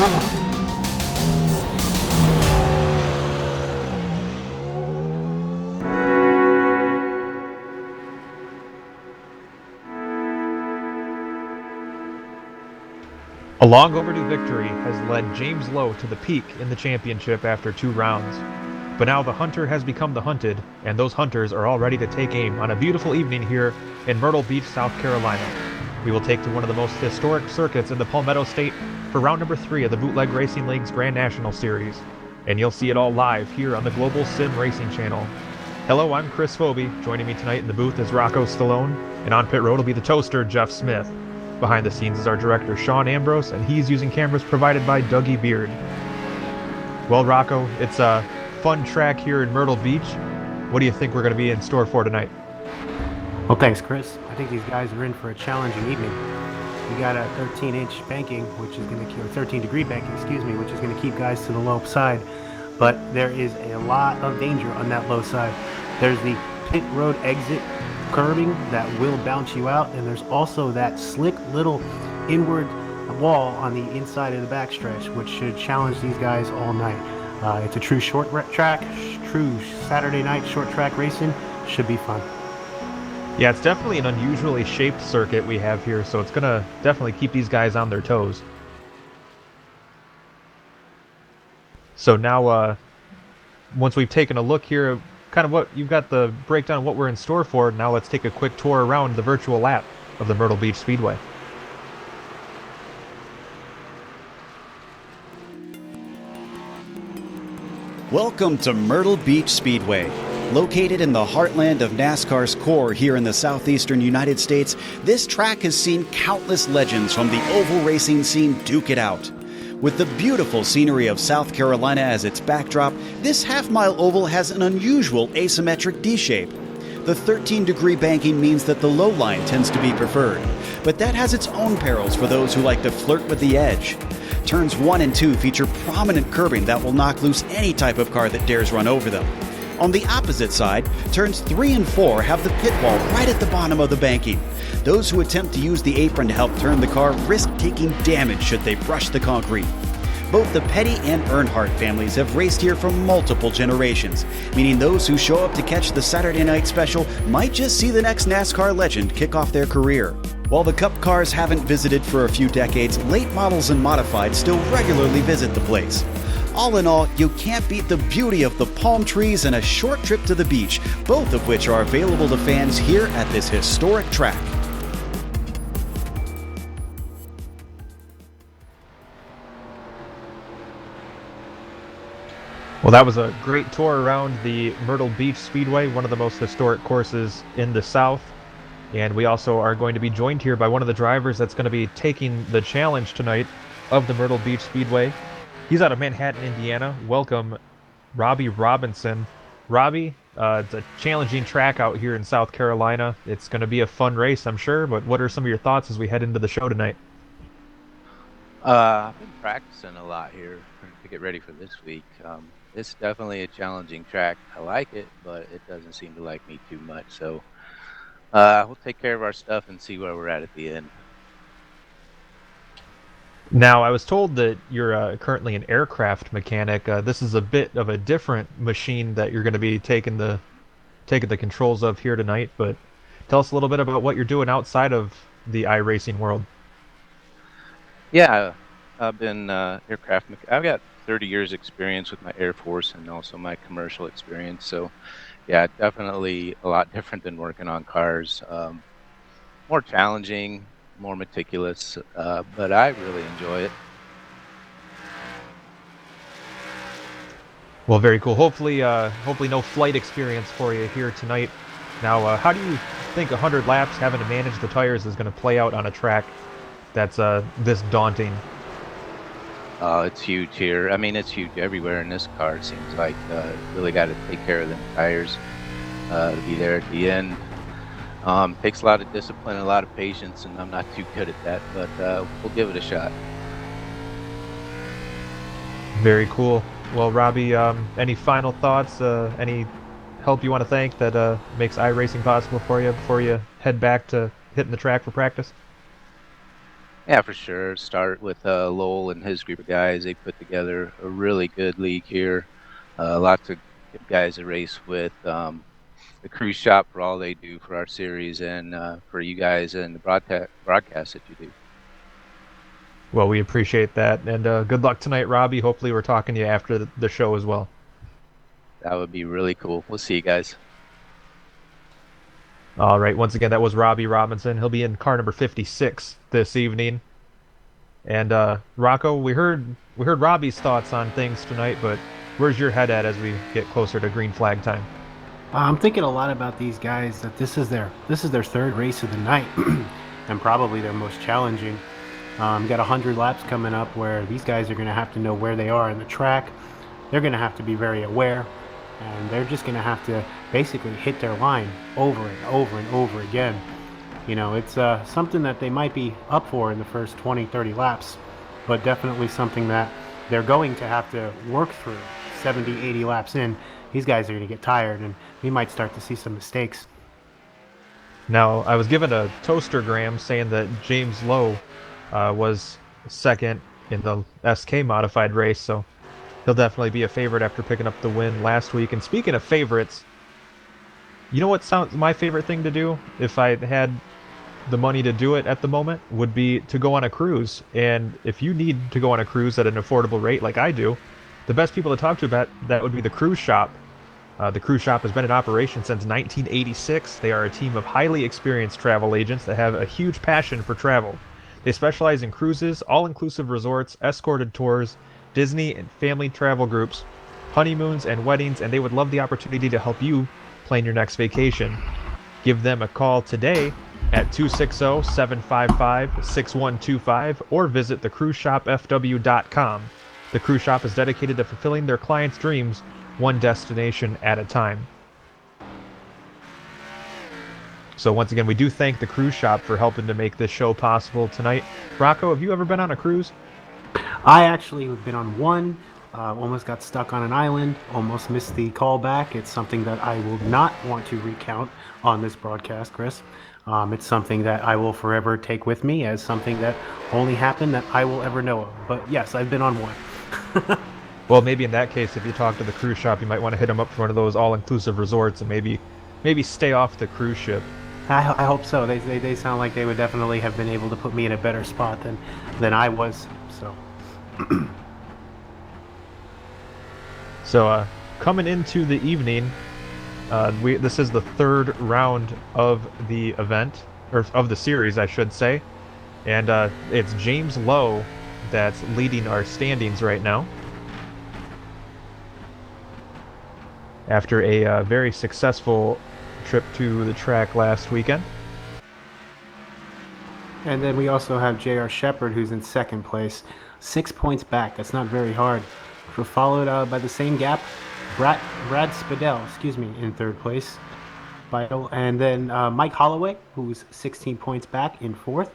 A long overdue victory has led James Lowe to the peak in the championship after 2 rounds. But now the hunter has become the hunted, and those hunters are all ready to take aim on a beautiful evening here in Myrtle Beach, South Carolina. We will take to one of the most historic circuits in the Palmetto State for round number 3 of the Bootleg Racing League's Grand National Series. And you'll see it all live here on the Global SimRacing Channel. Hello, I'm Chris Phoebe. Joining me tonight in the booth is Rocco Stallone, and on pit road will be the toaster, Jeff Smith. Behind the scenes is our director, Sean Ambrose, and he's using cameras provided by Dougie Beard. Well, Rocco, it's a fun track here in Myrtle Beach. What do you think we're going to be in store for tonight? Well, thanks, Chris. I think these guys are in for a challenging evening. We got a 13-inch banking, which is going to keep, or 13-degree banking, excuse me, which is going to keep guys to the low side. But there is a lot of danger on that low side. There's the pit road exit curbing that will bounce you out, and there's also that slick little inward wall on the inside of the backstretch, which should challenge these guys all night. It's a true short track, true Saturday night short track racing. Should be fun. Yeah, it's definitely an unusually shaped circuit we have here, so it's going to definitely keep these guys on their toes. So now, once we've taken a look here, kind of what you've got the breakdown of what we're in store for. Now let's take a quick tour around the virtual lap of the Myrtle Beach Speedway. Welcome to Myrtle Beach Speedway. Located in the heartland of NASCAR's core here in the southeastern United States, this track has seen countless legends from the oval racing scene duke it out. With the beautiful scenery of South Carolina as its backdrop, this half-mile oval has an unusual asymmetric D-shape. The 13-degree banking means that the low line tends to be preferred, but that has its own perils for those who like to flirt with the edge. Turns 1 and 2 feature prominent curbing that will knock loose any type of car that dares run over them. On the opposite side, turns 3 and 4 have the pit wall right at the bottom of the banking. Those who attempt to use the apron to help turn the car risk taking damage should they brush the concrete. Both the Petty and Earnhardt families have raced here for multiple generations, meaning those who show up to catch the Saturday night special might just see the next NASCAR legend kick off their career. While the Cup cars haven't visited for a few decades, late models and modified still regularly visit the place. All in all, you can't beat the beauty of the palm trees and a short trip to the beach, both of which are available to fans here at this historic track. Well, that was a great tour around the Myrtle Beach Speedway, one of the most historic courses in the South. And we also are going to be joined here by one of the drivers that's going to be taking the challenge tonight of the Myrtle Beach Speedway. He's out of Manhattan, Indiana. Welcome, Robbie Robinson. Robbie, it's a challenging track out here in South Carolina. It's going to be a fun race, I'm sure, but what are some of your thoughts as we head into the show tonight? I've been practicing a lot here to get ready for this week. It's definitely a challenging track. I like it, but it doesn't seem to like me too much. So we'll take care of our stuff and see where we're at the end. Now, I was told that you're currently an aircraft mechanic. This is a bit of a different machine that you're going to be taking the controls of here tonight, but tell us a little bit about what you're doing outside of the iRacing world. Yeah, I've been aircraft. I've got 30 years experience with my Air Force and also my commercial experience. So, yeah, definitely a lot different than working on cars. More challenging, more meticulous, but I really enjoy it. Well, very cool. Hopefully no flight experience for you here tonight. Now, how do you think 100 laps having to manage the tires is going to play out on a track that's this daunting? It's huge here. I mean, it's huge everywhere in this car. It seems like really got to take care of them tires to be there at the end. Takes a lot of discipline, a lot of patience, and I'm not too good at that, but we'll give it a shot. Very cool. Well, Robbie, any final thoughts? Any help you want to thank that makes iRacing possible for you before you head back to hitting the track for practice? Yeah, for sure. Start with Lowell and his group of guys. They put together a really good league here. Lots of good guys to race with. The cruise shop for all they do for our series and for you guys and the broadcast that you do. Well, we appreciate that, and good luck tonight, Robbie. Hopefully, we're talking to you after the show as well. That would be really cool. We'll see you guys. All right, once again, that was Robbie Robinson. He'll be in car number 56 this evening. And Rocco, we heard Robbie's thoughts on things tonight, but where's your head at as we get closer to green flag time? I'm thinking a lot about these guys, that this is their third race of the night, and probably their most challenging. Got 100 laps coming up where these guys are going to have to know where they are in the track. They're going to have to be very aware, and they're just going to have to basically hit their line over and over and over again. You know, it's something that they might be up for in the first 20-30 laps, but definitely something that they're going to have to work through 70-80 laps in. These guys are going to get tired, and we might start to see some mistakes. Now, I was given a toastergram saying that James Lowe was second in the SK modified race, so he'll definitely be a favorite after picking up the win last week. And speaking of favorites, you know what sounds my favorite thing to do if I had the money to do it at the moment would be to go on a cruise. And if you need to go on a cruise at an affordable rate like I do, the best people to talk to about that would be the cruise shop. The cruise shop has been in operation since 1986. They are a team of highly experienced travel agents that have a huge passion for travel. They specialize in cruises, all-inclusive resorts, escorted tours, Disney and family travel groups, honeymoons and weddings, and they would love the opportunity to help you plan your next vacation. Give them a call today at 260-755-6125 or visit thecruiseshopfw.com. The cruise shop is dedicated to fulfilling their clients' dreams one destination at a time. So once again, we do thank the cruise shop for helping to make this show possible tonight. Rocco, have you ever been on a cruise? I actually have been on one, almost got stuck on an island, almost missed the call back. It's something that I will not want to recount on this broadcast, Chris. It's something that I will forever take with me as something that only happened that I will ever know of. But yes, I've been on one. Well, maybe in that case, if you talk to the cruise shop, you might want to hit them up for one of those all-inclusive resorts and maybe stay off the cruise ship. I hope so. They sound like they would definitely have been able to put me in a better spot than I was. So. So coming into the evening, this is the third round of the event, or of the series, I should say, and it's James Lowe that's leading our standings right now. After a very successful trip to the track last weekend. And then we also have J.R. Shepard, who's in second place, 6 points back. That's not very hard. We're followed by the same gap, Brad Spadell, in third place. And then Mike Holloway, who's 16 points back in fourth.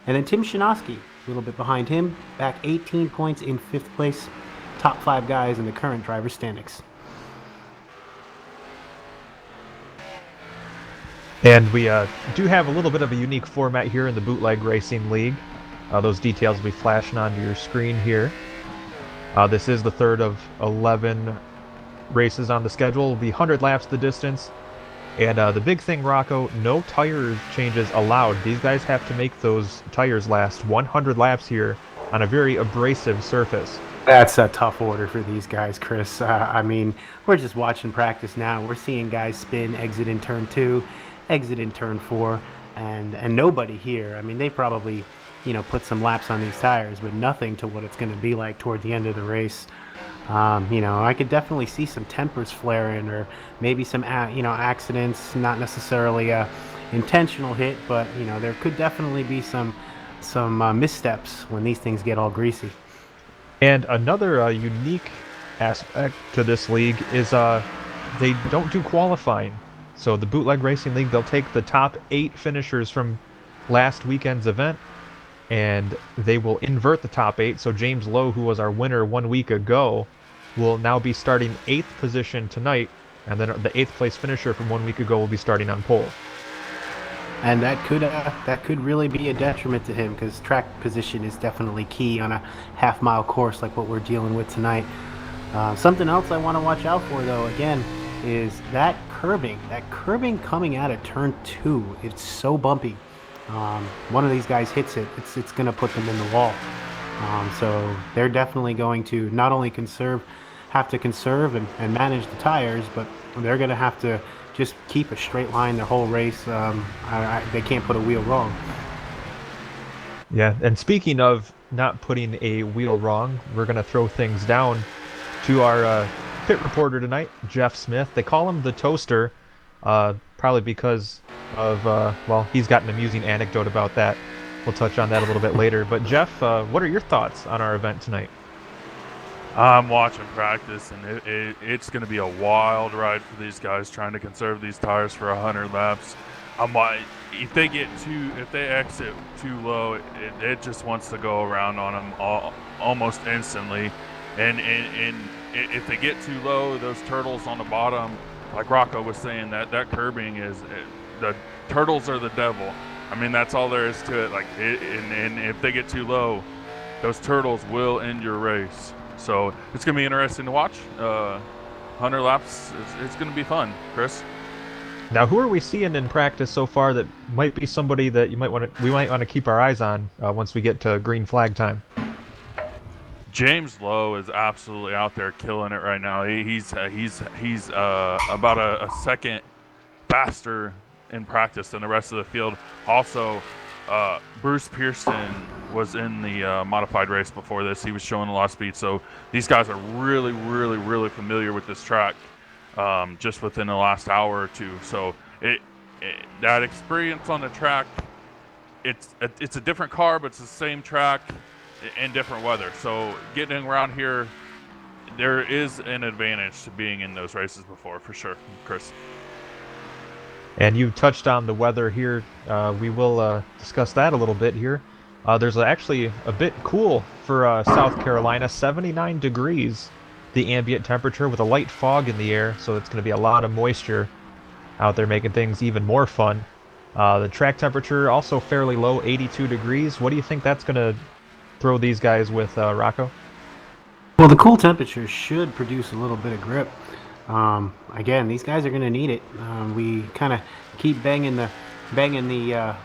And then Tim Shinosky, a little bit behind him, back 18 points in fifth place. Top 5 guys in the current driver standings. And we do have a little bit of a unique format here in the Bootleg Racing League. Those details will be flashing onto your screen here. This is the third of 11 races on the schedule. It'll be 100 laps the distance. And the big thing, Rocco, no tire changes allowed. These guys have to make those tires last 100 laps here on a very abrasive surface. That's a tough order for these guys, Chris. I mean, we're just watching practice now. We're seeing guys spin, exit in turn 2, exit in turn 4, and nobody here. I mean, they probably, put some laps on these tires, but nothing to what it's going to be like toward the end of the race. I could definitely see some tempers flaring, or maybe some, accidents, not necessarily a intentional hit, but, there could definitely be some missteps when these things get all greasy. And another unique aspect to this league is they don't do qualifying. So the Bootleg Racing League, they'll take the top 8 finishers from last weekend's event, and they will invert the top 8. So James Lowe, who was our winner 1 week ago, will now be starting 8th position tonight, and then the 8th place finisher from 1 week ago will be starting on pole. and that could really be a detriment to him because track position is definitely key on a half-mile course like what we're dealing with tonight. Something else I want to watch out for, though, again, is that curbing. That curbing coming out of turn 2. It's so bumpy. One of these guys hits it, it's going to put them in the wall. So they're definitely going to not only have to conserve and manage the tires, but they're going to have to just keep a straight line their whole race. They can't put a wheel wrong. Yeah, and speaking of not putting a wheel wrong, we're going to throw things down to our pit reporter tonight, Jeff Smith. They call him the Toaster, probably because of, well, he's got an amusing anecdote about that. We'll touch on that a little bit later. But Jeff, what are your thoughts on our event tonight? I'm watching practice, and it's going to be a wild ride for these guys trying to conserve these tires for 100 laps. If they exit too low, it just wants to go around on them almost instantly. And if they get too low, those turtles on the bottom, like Rocco was saying, that curbing is the turtles are the devil. I mean, that's all there is to it. And if they get too low, those turtles will end your race. So it's going to be interesting to watch. 100 laps, it's going to be fun. Chris? Now, who are we seeing in practice so far that might be somebody that we might want to keep our eyes on once we get to green flag time? James Lowe is absolutely out there killing it right now. He's about a second faster in practice than the rest of the field. Also, Bruce Pearson was in the modified race before this. He was showing a lot of speed. So these guys are really, really, really familiar with this track just within the last hour or two. So that experience on the track, it's a different car, but it's the same track in different weather. So getting around here, there is an advantage to being in those races before, for sure. Chris? And you touched on the weather here. We will discuss that a little bit here. There's actually a bit cool for South Carolina, 79 degrees, the ambient temperature with a light fog in the air, so it's going to be a lot of moisture out there making things even more fun. The track temperature also fairly low, 82 degrees. What do you think that's going to throw these guys with, Rocco? Well, the cool temperatures should produce a little bit of grip. Again, these guys are going to need it. We kind of keep banging the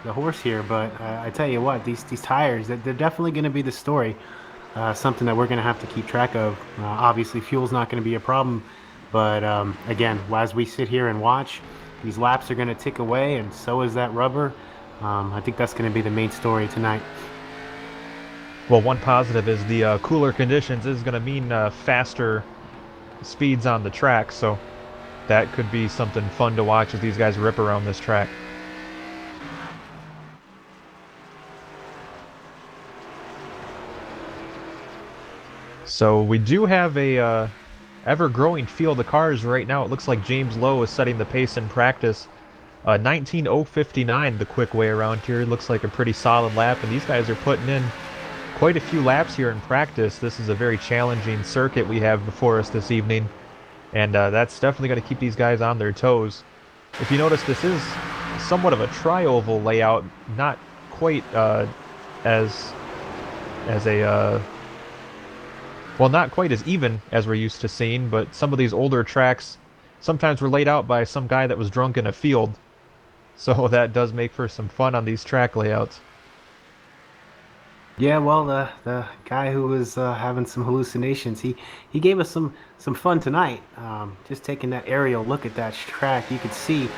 horse here, but I tell you what, these tires, they're definitely going to be the story. Something that we're going to have to keep track of. Obviously, fuel's not going to be a problem, but again, as we sit here and watch, these laps are going to tick away, and so is that rubber. I think that's going to be the main story tonight. Well, one positive is the cooler conditions is going to mean faster speeds on the track, so that could be something fun to watch as these guys rip around this track. So we do have a ever-growing field of cars right now. It looks like James Lowe is setting the pace in practice. 19:059 the quick way around here. Looks like a pretty solid lap, and these guys are putting in quite a few laps here in practice. This is a very challenging circuit we have before us this evening, and that's definitely going to keep these guys on their toes. If you notice, this is somewhat of a tri-oval layout, not quite as a well, not quite as even as we're used to seeing, but some of these older tracks sometimes were laid out by some guy that was drunk in a field, so that does make for some fun on these track layouts. Yeah, well, the guy who was having some hallucinations, he gave us some fun tonight. Just taking that aerial look at that track, you could see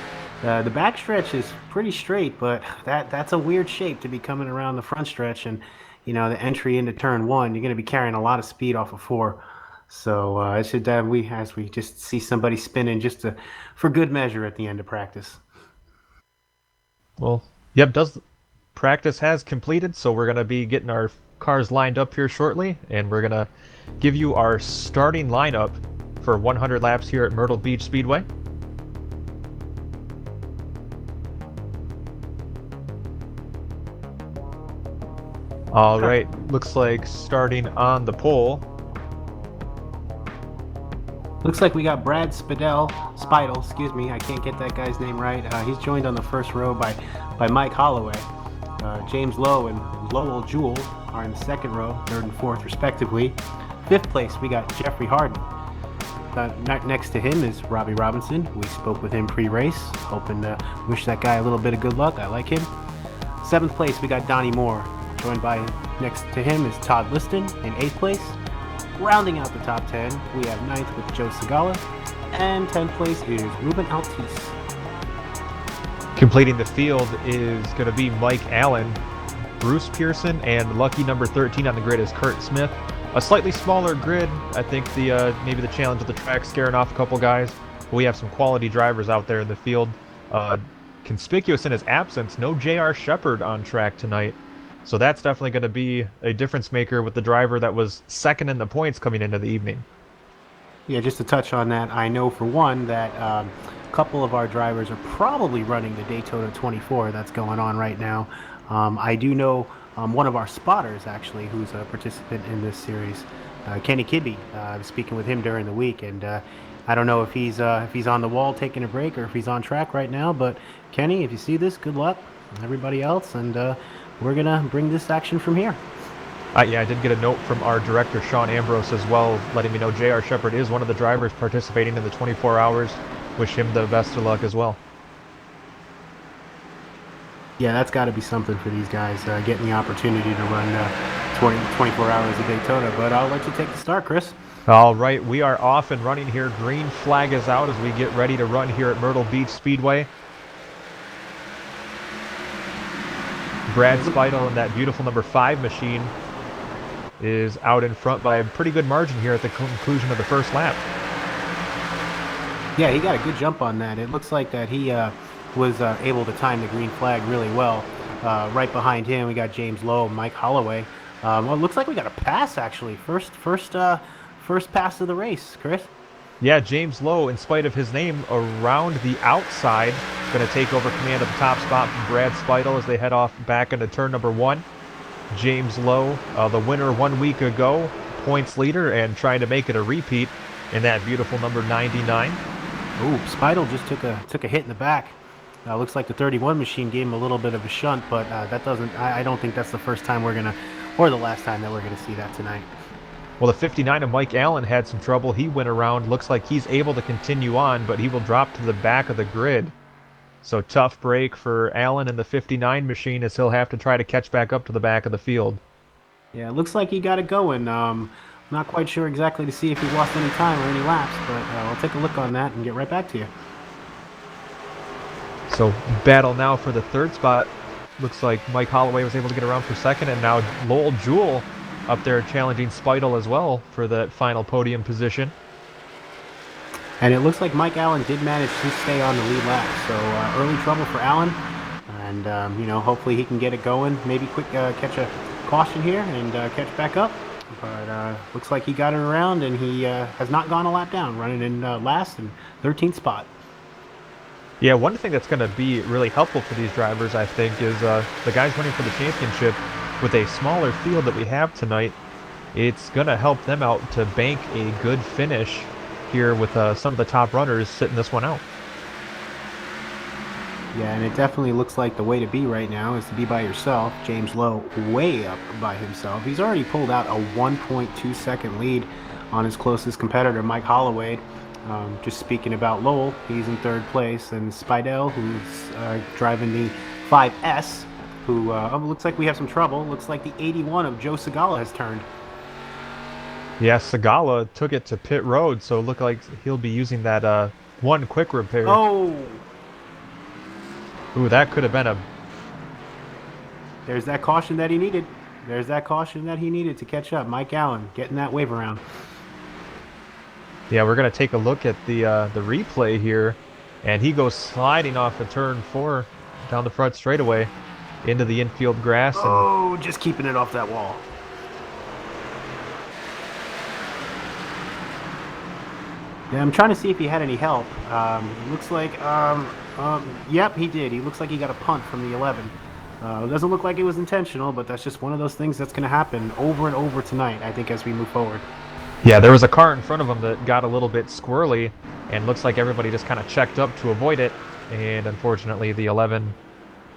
the back stretch is pretty straight, but that's a weird shape to be coming around the front stretch, and you know, the entry into turn 1, you're going to be carrying a lot of speed off of 4. So it should as we just see somebody spinning just for good measure at the end of practice. Well, yep, practice has completed, so we're going to be getting our cars lined up here shortly, and we're going to give you our starting lineup for 100 laps here at Myrtle Beach Speedway. All right, looks like starting on the pole. Looks like we got Brad Spidel, excuse me, I can't get that guy's name right. He's joined on the first row by by Mike Holloway. James Lowe and Lowell Jewell are in the second row, third and fourth respectively. Fifth place, we got Jeffrey Harden. Next to him is Robbie Robinson. We spoke with him pre-race, hoping to wish that guy a little bit of good luck. I like him. Seventh place, we got Donnie Moore. Joined by, next to him is Todd Liston in eighth place. Rounding out the top 10, we have ninth with Joe Segala. And 10th place is Ruben Altis. Completing the field is going to be Mike Allen, Bruce Pearson, and lucky number 13 on the grid is Kurt Smith. A slightly smaller grid. I think the maybe the challenge of the track scaring off a couple guys. But we have some quality drivers out there in the field. Conspicuous in his absence, no J.R. Shepard on track tonight. So that's definitely going to be a difference maker with the driver that was second in the points coming into the evening. Yeah, just to touch on that, I know for one that a couple of our drivers are probably running the Daytona 24 that's going on right now. I do know one of our spotters, actually, who's a participant in this series, Kenny Kibbe. I was speaking with him during the week, and I don't know if he's on the wall taking a break or if he's on track right now. But Kenny, if you see this, good luck, and everybody else, and we're gonna bring this action from here. Yeah, I did get a note from our director, Sean Ambrose, as well, letting me know J.R. Shepard is one of the drivers participating in the 24 hours. Wish him the best of luck as well. Yeah, that's got to be something for these guys, getting the opportunity to run 24 hours of Daytona. But I'll let you take the start, Chris. All right, we are off and running here. Green flag is out as we get ready to run here at Myrtle Beach Speedway. Brad Speidel in that beautiful number 5 machine is out in front by a pretty good margin here at the conclusion of the first lap. Yeah, he got a good jump on that. It looks like that he was able to time the green flag really well. Right behind him, we got James Lowe, Mike Holloway. Well, it looks like we got a pass, actually. First pass of the race, Chris. Yeah, James Lowe, in spite of his name, around the outside, going to take over command of the top spot from Brad Speidel as they head off back into turn number 1. James Lowe, the winner 1 week ago, points leader, and trying to make it a repeat in that beautiful number 99. Ooh, Speidel just took a hit in the back. Looks like the 31 machine gave him a little bit of a shunt, but that doesn't. I don't think that's the first time we're gonna, or the last time that we're gonna see that tonight. Well, the 59 of Mike Allen had some trouble. He went around. Looks like he's able to continue on, but he will drop to the back of the grid. So tough break for Allen and the 59 machine as he'll have to try to catch back up to the back of the field. Yeah, it looks like he got it going. Not quite sure exactly to see if he lost any time or any laps, but I'll take a look on that and get right back to you. So battle now for the third spot. Looks like Mike Holloway was able to get around for second, and now Lowell Jewell up there challenging Speidel as well for that final podium position. And it looks like Mike Allen did manage to stay on the lead lap, so early trouble for Allen, and hopefully he can get it going. Maybe quick catch a caution here and catch back up. But looks like he got it around, and he has not gone a lap down, running in last and 13th spot. Yeah, one thing that's going to be really helpful for these drivers, I think, is the guys running for the championship with a smaller field that we have tonight. It's going to help them out to bank a good finish here with some of the top runners sitting this one out. Yeah, and it definitely looks like the way to be right now is to be by yourself. James Lowe way up by himself. He's already pulled out a 1.2 second lead on his closest competitor, Mike Holloway. Just speaking about Lowell, he's in third place, and Speidel, who's driving the 5S, who looks like we have some trouble. Looks like the 81 of Joe Segala has turned. Yeah, Segala took it to pit road, so it looked like he'll be using that one quick repair. Oh! Ooh, that could have been a... There's that caution that he needed. There's that caution that he needed to catch up. Mike Allen getting that wave around. Yeah, we're going to take a look at the replay here, and he goes sliding off of turn 4 down the front straightaway into the infield grass. And oh, just keeping it off that wall. Yeah, I'm trying to see if he had any help. Looks like, yep, he did. He looks like he got a punt from the 11. It doesn't look like it was intentional, but that's just one of those things that's going to happen over and over tonight, I think, as we move forward. Yeah, there was a car in front of him that got a little bit squirrely, and looks like everybody just kind of checked up to avoid it, and unfortunately the 11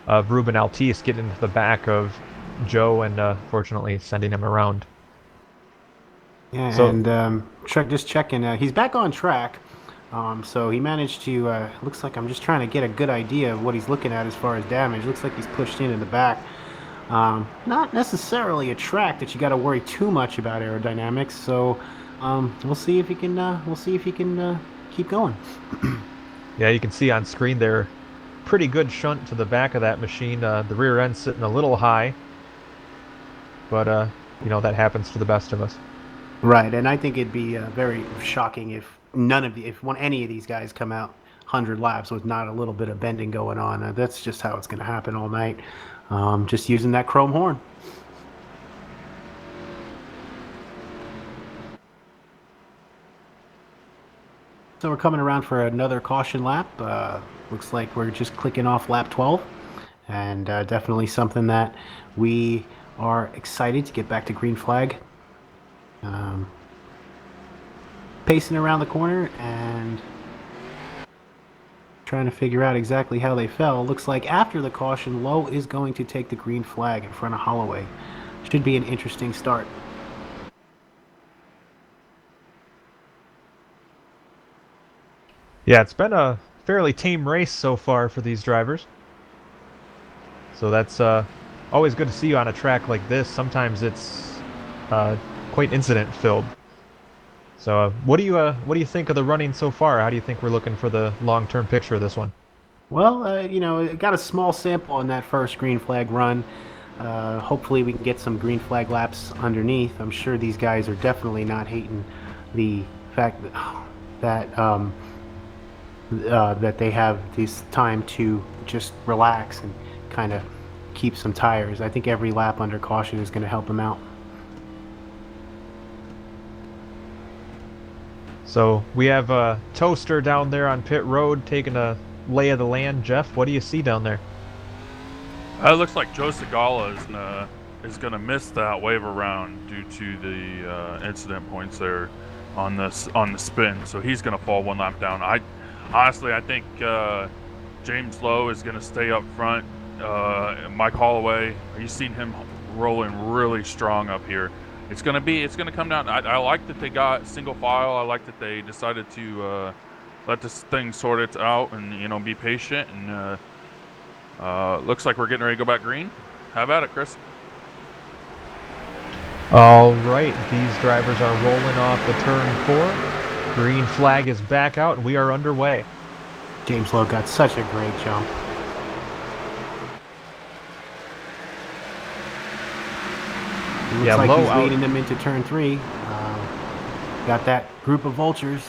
of Ruben Altice getting into the back of Joe and fortunately sending him around. Yeah, So and just checking. He's back on track. So he managed to. Looks like I'm just trying to get a good idea of what he's looking at as far as damage. Looks like he's pushed in the back. Not necessarily a track that you got to worry too much about aerodynamics. So we'll see if he can. We'll see if he can keep going. yeah, you can see on screen there, pretty good shunt to the back of that machine. The rear end sitting a little high, but you know, that happens to the best of us. Right, and I think it'd be very shocking if any of these guys come out 100 laps with not a little bit of bending going on. That's just how it's going to happen all night. Just using that chrome horn. So we're coming around for another caution lap. Looks like we're just clicking off lap 12, and definitely something that we are excited to get back to green flag. Pacing around the corner and trying to figure out exactly how they fell. Looks like after the caution, Lowe is going to take the green flag in front of Holloway. Should be an interesting start. Yeah, it's been a fairly tame race so far for these drivers. So that's always good to see you on a track like this. Sometimes it's quite incident-filled. So what do you think of the running so far? How do you think we're looking for the long-term picture of this one? Well, you know, it got a small sample on that first green flag run. Hopefully we can get some green flag laps underneath. I'm sure these guys are definitely not hating the fact that that they have this time to just relax and kind of keep some tires. I think every lap under caution is going to help them out. So we have a Toaster down there on pit road taking a lay of the land. Jeff, what do you see down there? It looks like Joe Segala is going to miss that wave around due to the incident points there on the spin. So he's going to fall one lap down. Honestly, I think James Lowe is going to stay up front. Mike Holloway, you've seen him rolling really strong up here. It's going to come down. I like that they got single file. I like that they decided to let this thing sort it out and, you know, be patient. And looks like we're getting ready to go back green. How about it, Chris? All right, these drivers are rolling off the turn 4. Green flag is back out, and we are underway. James Lowe got such a great jump. It looks like he's leading them into turn 3. Got that group of vultures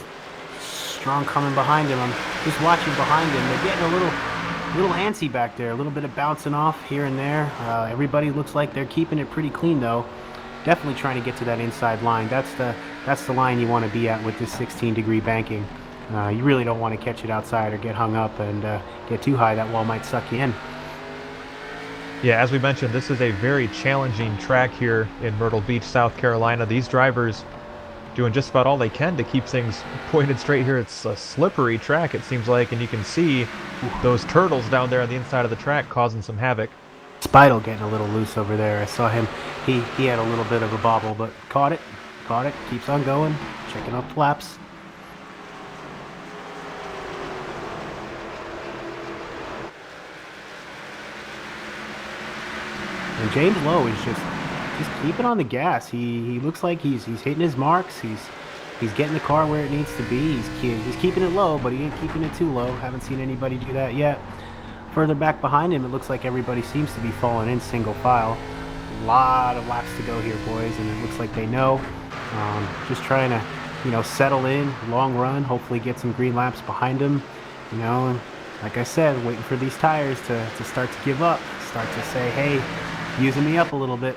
strong coming behind him. I'm just watching behind him. They're getting a little antsy back there, a little bit of bouncing off here and there. Everybody looks like they're keeping it pretty clean though. Definitely trying to get to that inside line. That's the line you want to be at with this 16-degree banking. You really don't want to catch it outside or get hung up and get too high. That wall might suck you in. Yeah, as we mentioned, this is a very challenging track here in Myrtle Beach, South Carolina. These drivers doing just about all they can to keep things pointed straight here. It's a slippery track, it seems like, and you can see those turtles down there on the inside of the track causing some havoc. Speidel getting a little loose over there. I saw him. He had a little bit of a bobble, but caught it, keeps on going, checking out the laps. And James Lowe is just keeping on the gas. He looks like he's hitting his marks. He's getting the car where it needs to be. He's keeping it low, but he ain't keeping it too low. Haven't seen anybody do that yet. Further back behind him, it looks like everybody seems to be falling in single file. A lot of laps to go here, boys, and it looks like they know. Just trying to, you know, settle in, long run, hopefully get some green laps behind him. You know, and like I said, waiting for these tires to start to give up, start to say, hey, using me up a little bit.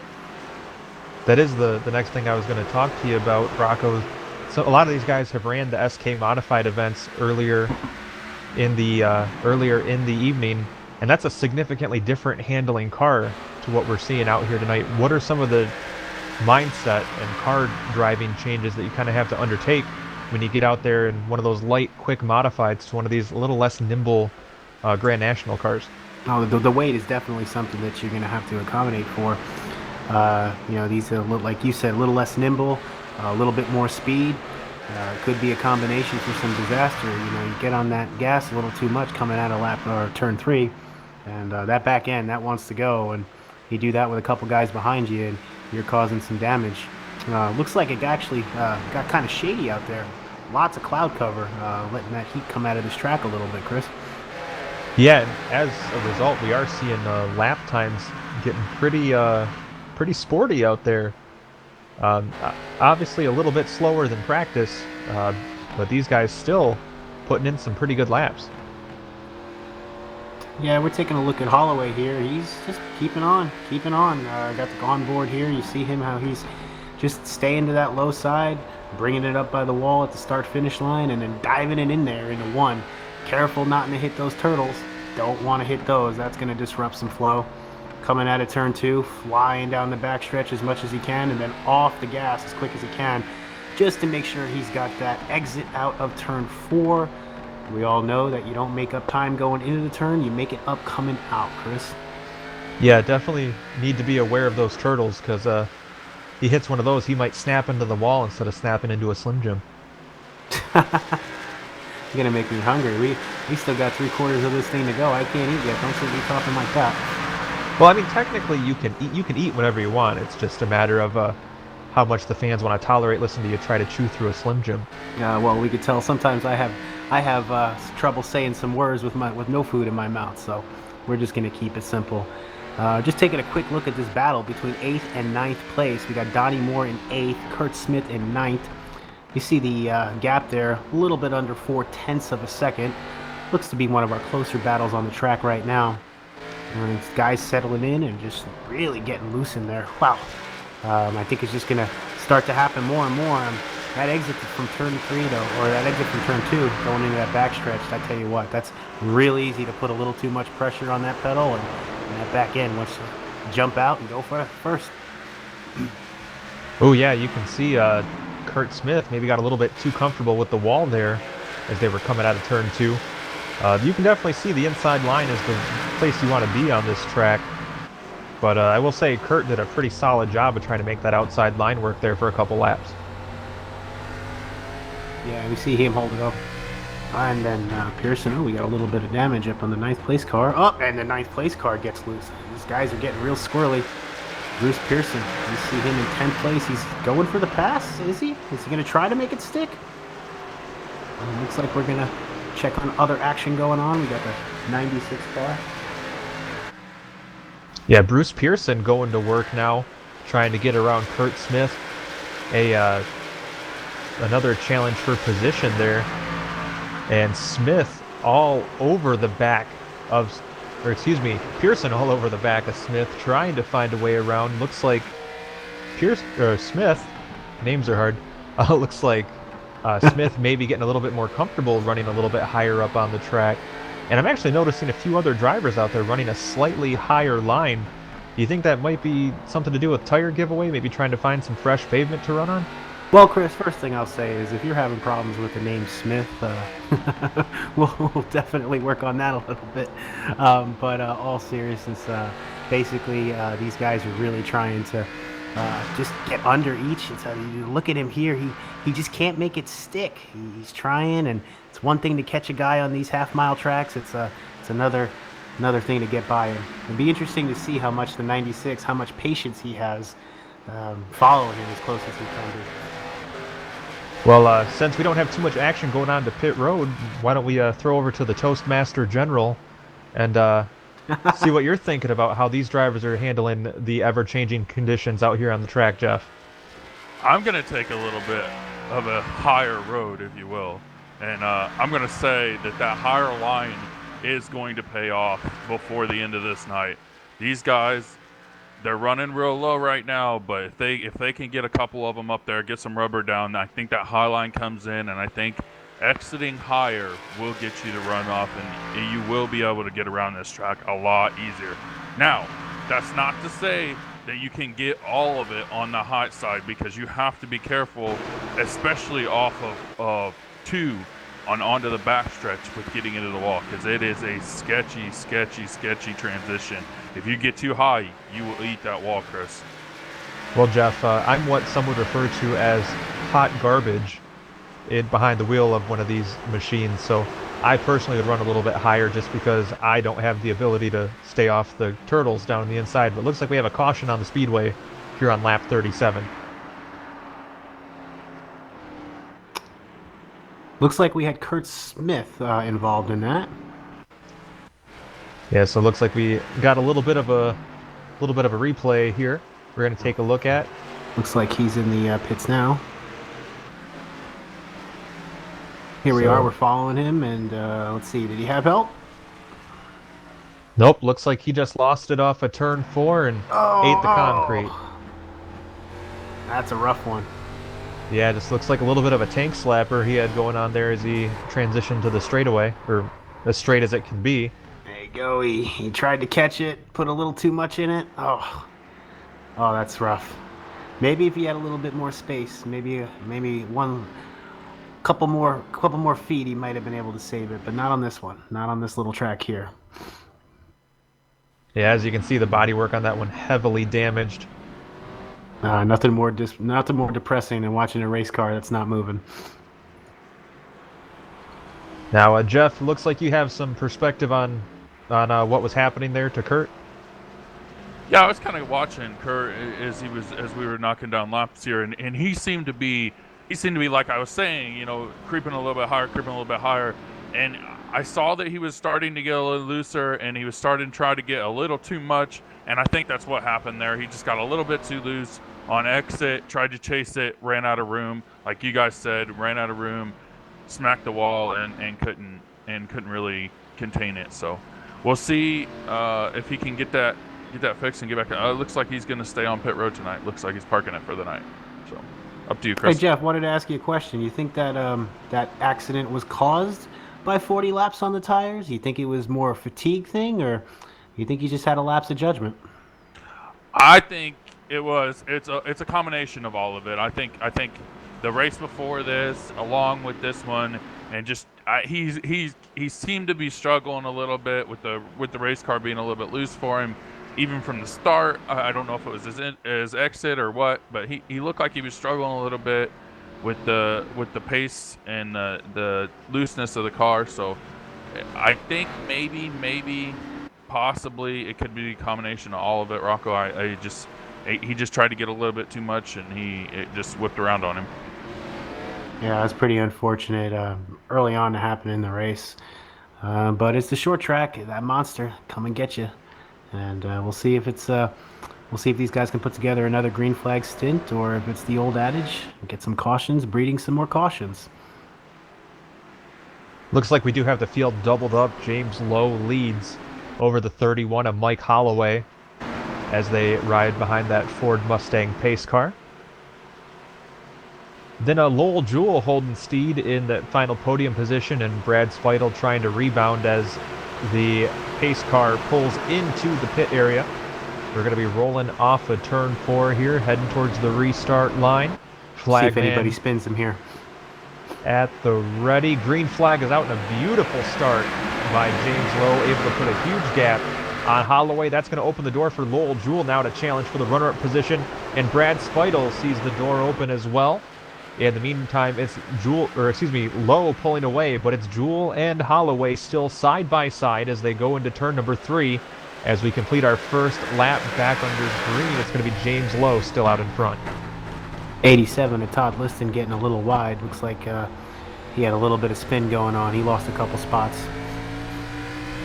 That is the next thing I was going to talk to you about, Rocco. So a lot of these guys have ran the SK modified events earlier in the evening, and that's a significantly different handling car to what we're seeing out here tonight. What are some of the mindset and car driving changes that you kind of have to undertake when you get out there in one of those light, quick modifieds to one of these a little less nimble Grand National cars? Oh, the weight is definitely something that you're going to have to accommodate for. You know, these are, like you said, a little less nimble, a little bit more speed. Could be a combination for some disaster. You know, you get on that gas a little too much coming out of lap or turn 3, and that back end that wants to go, and you do that with a couple guys behind you, and you're causing some damage. Looks like it actually got kind of shady out there. Lots of cloud cover, letting that heat come out of this track a little bit, Chris. Yeah, and as a result, we are seeing lap times getting pretty sporty out there. Obviously a little bit slower than practice, but these guys still putting in some pretty good laps. Yeah, we're taking a look at Holloway here. He's just keeping on, keeping on. Got the onboard here. You see him, how he's just staying to that low side, bringing it up by the wall at the start-finish line, and then diving it in there into 1. Careful not to hit those turtles. Don't want to hit those. That's going to disrupt some flow. Coming out of turn 2, flying down the backstretch as much as he can, and then off the gas as quick as he can, just to make sure he's got that exit out of turn 4. We all know that you don't make up time going into the turn, you make it up coming out, Chris. Yeah, definitely need to be aware of those turtles, because he hits one of those, he might snap into the wall instead of snapping into a Slim Jim. You're gonna make me hungry. We still got 3/4 of this thing to go. I can't eat yet. Don't sit me talking like that. Well, I mean, technically you can eat whenever you want. It's just a matter of how much the fans want to tolerate listening to you try to chew through a Slim Jim. Well, we could tell sometimes I have trouble saying some words with no food in my mouth. So we're just gonna keep it simple. Just taking a quick look at this battle between 8th and 9th place. We got Donnie Moore in 8th, Kurt Smith in 9th. You see the gap there, a little bit under 0.4 of a second. Looks to be one of our closer battles on the track right now. Guys settling in and just really getting loose in there. Wow. I think it's just going to start to happen more and more. That exit from turn 3, though, or that exit from turn 2, going into that backstretch, I tell you what, that's really easy to put a little too much pressure on that pedal, and that back end wants to jump out and go for it first. Oh, yeah, you can see Kurt Smith maybe got a little bit too comfortable with the wall there as they were coming out of turn 2. You can definitely see the inside line is the place you want to be on this track. But I will say Kurt did a pretty solid job of trying to make that outside line work there for a couple laps. Yeah, we see him hold it up. And then Pearson, oh, we got a little bit of damage up on the 9th place car. Oh, and the 9th place car gets loose. These guys are getting real squirrely. Bruce Pearson, you see him in 10th place. He's going for the pass, is he? Is he going to try to make it stick? Looks like we're going to check on other action going on. We got the 96 car. Yeah, Bruce Pearson going to work now, trying to get around Kurt Smith. Another challenge for position there. And Smith all over the back of, or excuse me, Pearson all over the back of Smith, trying to find a way around. Looks like Smith, names are hard. Looks like Smith maybe getting a little bit more comfortable running a little bit higher up on the track. And I'm actually noticing a few other drivers out there running a slightly higher line. Do you think that might be something to do with tire giveaway? Maybe trying to find some fresh pavement to run on? Well, Chris, first thing I'll say is if you're having problems with the name Smith, we'll definitely work on that a little bit. But all seriousness, basically these guys are really trying to just get under each. You look at him here, he just can't make it stick. He's trying, and it's one thing to catch a guy on these half-mile tracks. It's another thing to get by him. It'd be interesting to see how much the 96, how much patience he has following him as close as he can do. Well, since we don't have too much action going on to pit road, why don't we throw over to the Toastmaster General and see what you're thinking about how these drivers are handling the ever-changing conditions out here on the track, Jeff. I'm going to take a little bit of a higher road, if you will, and I'm going to say that higher line is going to pay off before the end of this night. These guys, they're running real low right now, but if they can get a couple of them up there, get some rubber down, I think that high line comes in, and I think exiting higher will get you to run off, and you will be able to get around this track a lot easier. Now, that's not to say that you can get all of it on the hot side, because you have to be careful, especially off of 2 onto the backstretch with getting into the wall, because it is a sketchy transition. If you get too high, you will eat that wall, Chris. Well, Jeff, I'm what some would refer to as hot garbage behind the wheel of one of these machines, so I personally would run a little bit higher just because I don't have the ability to stay off the turtles down the inside. But it looks like we have a caution on the speedway here on lap 37. Looks like we had Kurt Smith involved in that. Yeah, so it looks like we got a little bit of a replay here. We're going to take a look at. Looks like he's in the pits now. Here we are, we're following him, and let's see, did he have help? Nope, looks like he just lost it off of turn 4 and ate the concrete. That's a rough one. Yeah, just looks like a little bit of a tank slapper he had going on there as he transitioned to the straightaway, or as straight as it can be. There you go, he tried to catch it, put a little too much in it. Oh, that's rough. Maybe if he had a little bit more space, maybe one... couple more feet, he might have been able to save it, but not on this one. Not on this little track here. Yeah, as you can see, the bodywork on that one heavily damaged. Nothing more depressing than watching a race car that's not moving. Now, Jeff, looks like you have some perspective on what was happening there to Kurt. Yeah, I was kind of watching Kurt as we were knocking down laps here, and he seemed to be like I was saying, you know, creeping a little bit higher, and I saw that he was starting to get a little looser, and he was starting to try to get a little too much, and I think that's what happened there. He just got a little bit too loose on exit, tried to chase it, ran out of room, like you guys said, ran out of room, smacked the wall, and couldn't really contain it. So we'll see if he can get that fixed and get back. It looks like he's going to stay on pit road tonight. Looks like he's parking it for the night. So up to you, Chris. Hey Jeff, wanted to ask you a question. You think that that accident was caused by 40 laps on the tires? You think it was more a fatigue thing, or you think he just had a lapse of judgment? I think it's a combination of all of it. I think the race before this, along with this one, and just he seemed to be struggling a little bit with the race car being a little bit loose for him, even from the start. I don't know if it was his exit or what, but he looked like he was struggling a little bit with the pace and the looseness of the car. So I think maybe possibly it could be a combination of all of it. Rocco, he just tried to get a little bit too much, and it just whipped around on him. Yeah, it's pretty unfortunate early on to happen in the race. But it's the short track. That monster come and get you, and we'll see if these guys can put together another green flag stint, or if it's the old adage, get some cautions, breeding some more cautions. Looks like we do have the field doubled up. James Lowe leads over the 31 of Mike Holloway as they ride behind that Ford Mustang pace car. Then Lowell Jewell holding Steed in that final podium position, and Brad Speidel trying to rebound as the pace car pulls into the pit area. We're going to be rolling off of turn 4 here, heading towards the restart line. See if anybody spins him here. At the ready. Green flag is out, in a beautiful start by James Lowe, able to put a huge gap on Holloway. That's going to open the door for Lowell Jewell now to challenge for the runner-up position, and Brad Speidel sees the door open as well. In the meantime, it's Lowe pulling away, but it's Jewell and Holloway still side by side as they go into turn number 3. As we complete our first lap back under green, it's going to be James Lowe still out in front. 87 of Todd Liston getting a little wide. Looks like he had a little bit of spin going on. He lost a couple spots.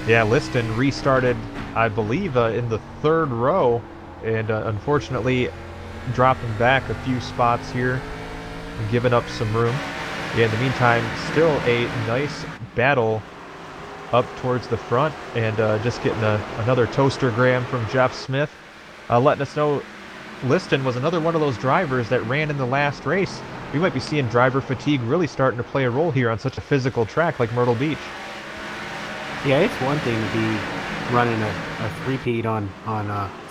Yeah, Liston restarted, I believe, in the 3rd row, and unfortunately dropping back a few spots here, giving up some room. Yeah, in the meantime, still a nice battle up towards the front, and just getting another toastergram from Jeff Smith, letting us know Liston was another one of those drivers that ran in the last race. We might be seeing driver fatigue really starting to play a role here on such a physical track like Myrtle Beach. Yeah, it's one thing to be running a three-peat on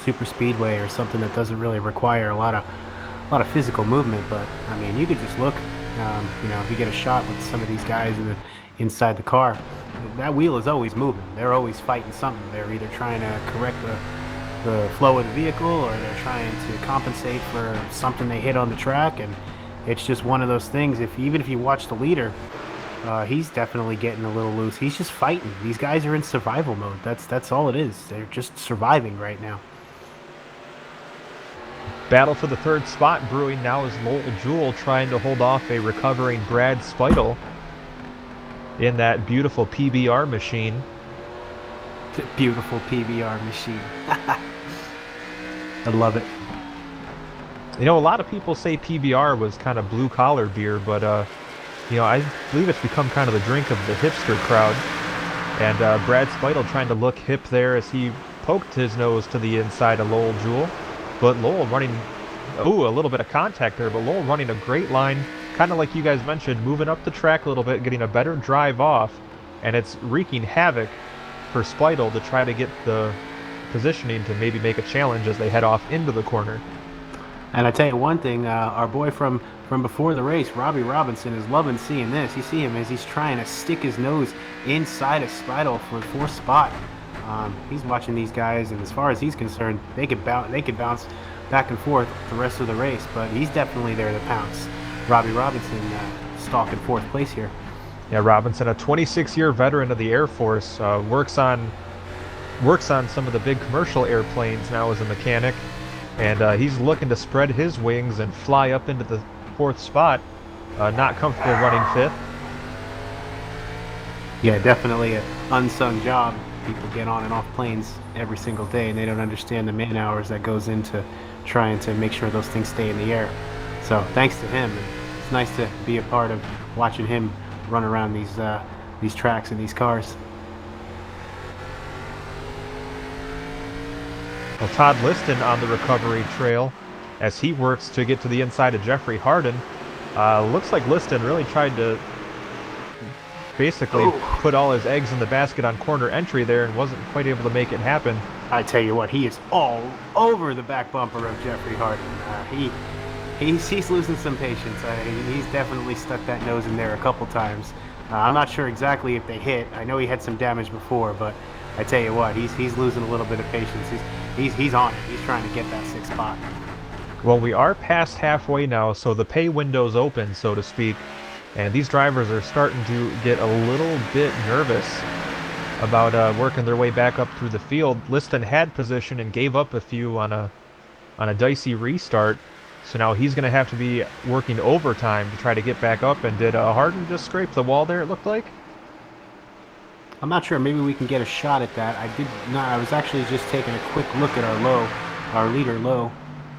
super speedway or something that doesn't really require a lot of physical movement, but I mean, you could just look If you get a shot with some of these guys inside the car, that wheel is always moving. They're always fighting something. They're either trying to correct the flow of the vehicle, or they're trying to compensate for something they hit on the track. And it's just one of those things. Even if you watch the leader, he's definitely getting a little loose. He's just fighting. These guys are in survival mode. That's all it is. They're just surviving right now. Battle for the third spot brewing now as Lowell Jewell trying to hold off a recovering Brad Speidel in that beautiful PBR machine. The beautiful PBR machine. I love it. A lot of people say PBR was kind of blue-collar beer, but, I believe it's become kind of the drink of the hipster crowd. And Brad Speidel trying to look hip there as he poked his nose to the inside of Lowell Jewell. But Lowell running, a little bit of contact there, but Lowell running a great line, kind of like you guys mentioned, moving up the track a little bit, getting a better drive off, and it's wreaking havoc for Speidel to try to get the positioning to maybe make a challenge as they head off into the corner. And I tell you one thing, our boy from before the race, Robbie Robinson, is loving seeing this. You see him as he's trying to stick his nose inside of Speidel for the fourth spot. He's watching these guys, and as far as he's concerned, they could bounce back and forth the rest of the race, but he's definitely there to pounce. Robbie Robinson stalking fourth place here. Yeah, Robinson, a 26-year veteran of the Air Force, works on some of the big commercial airplanes now as a mechanic, and he's looking to spread his wings and fly up into the fourth spot. Not comfortable running fifth. Yeah, definitely an unsung job. People get on and off planes every single day, and they don't understand the man hours that goes into trying to make sure those things stay in the air. So thanks to him, and it's nice to be a part of watching him run around these tracks and these cars. Well, Todd Liston on the recovery trail as he works to get to the inside of Jeffrey Harden. Looks like Liston really tried to basically put all his eggs in the basket on corner entry there and wasn't quite able to make it happen. I tell you what, he is all over the back bumper of Jeffrey Harden. He's losing some patience. He's definitely stuck that nose in there a couple times. I'm not sure exactly if they hit. I know he had some damage before, but I tell you what, he's losing a little bit of patience. He's on it. He's trying to get that sixth spot. Well, we are past halfway now, so the pay window's open, so to speak. And these drivers are starting to get a little bit nervous about working their way back up through the field. Liston had position and gave up a few on a dicey restart. So now he's going to have to be working overtime to try to get back up. And did Harden just scrape the wall there, it looked like? I'm not sure. Maybe we can get a shot at that. I did not. I was actually just taking a quick look at our leader low.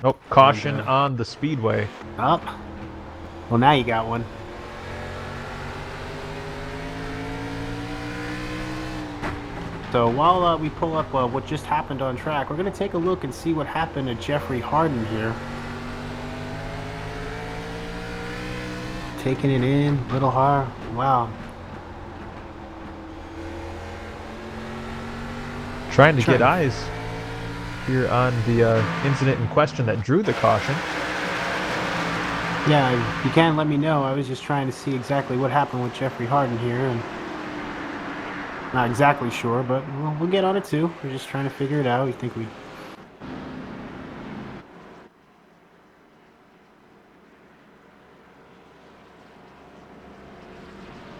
Oh, caution on the Speedway. Up. Well, now you got one. So while we pull up what just happened on track, we're going to take a look and see what happened to Jeffrey Harden here. Taking it in, little hard. Wow. Trying to get eyes here on the incident in question that drew the caution. Yeah, you can let me know. I was just trying to see exactly what happened with Jeffrey Harden here, and not exactly sure, but we'll get on it too. We're just trying to figure it out.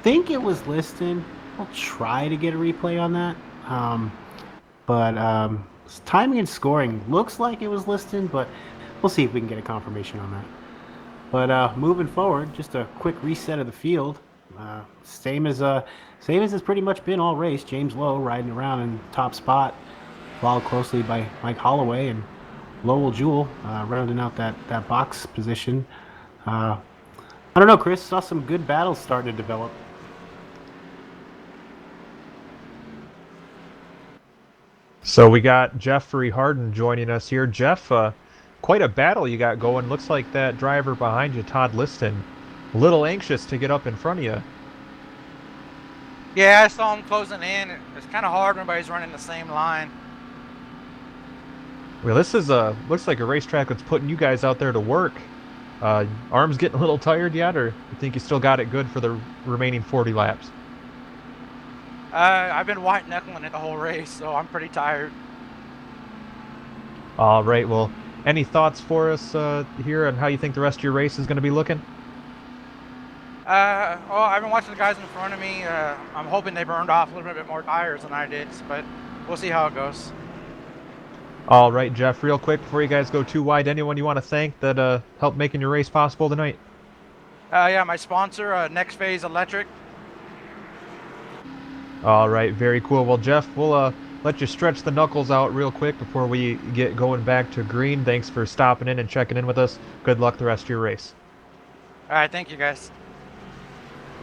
Think it was Liston. I'll try to get a replay on that. But timing and scoring looks like it was Liston, but we'll see if we can get a confirmation on that. But moving forward, just a quick reset of the field. Same as it's pretty much been all race. James Lowe riding around in top spot, followed closely by Mike Holloway and Lowell Jewell rounding out that box position. I don't know, Chris. Saw some good battles starting to develop. So we got Jeffrey Harden joining us here. Jeff, quite a battle you got going. Looks like that driver behind you, Todd Liston, a little anxious to get up in front of you. Yeah, I saw him closing in. It's kind of hard when everybody's running the same line. Well, this is looks like a racetrack that's putting you guys out there to work. Arms getting a little tired yet, or you think you still got it good for the remaining 40 laps? I've been white knuckling it the whole race, so I'm pretty tired. All right, well, any thoughts for us here on how you think the rest of your race is going to be looking? Well, I've been watching the guys in front of me. I'm hoping they burned off a little bit more tires than I did, but we'll see how it goes. All right, Jeff, real quick before you guys go too wide, anyone you want to thank that helped making your race possible tonight? Yeah, my sponsor, Next Phase Electric. All right, very cool. Well, Jeff, we'll let you stretch the knuckles out real quick before we get going back to green. Thanks for stopping in and checking in with us. Good luck the rest of your race. All right, thank you guys.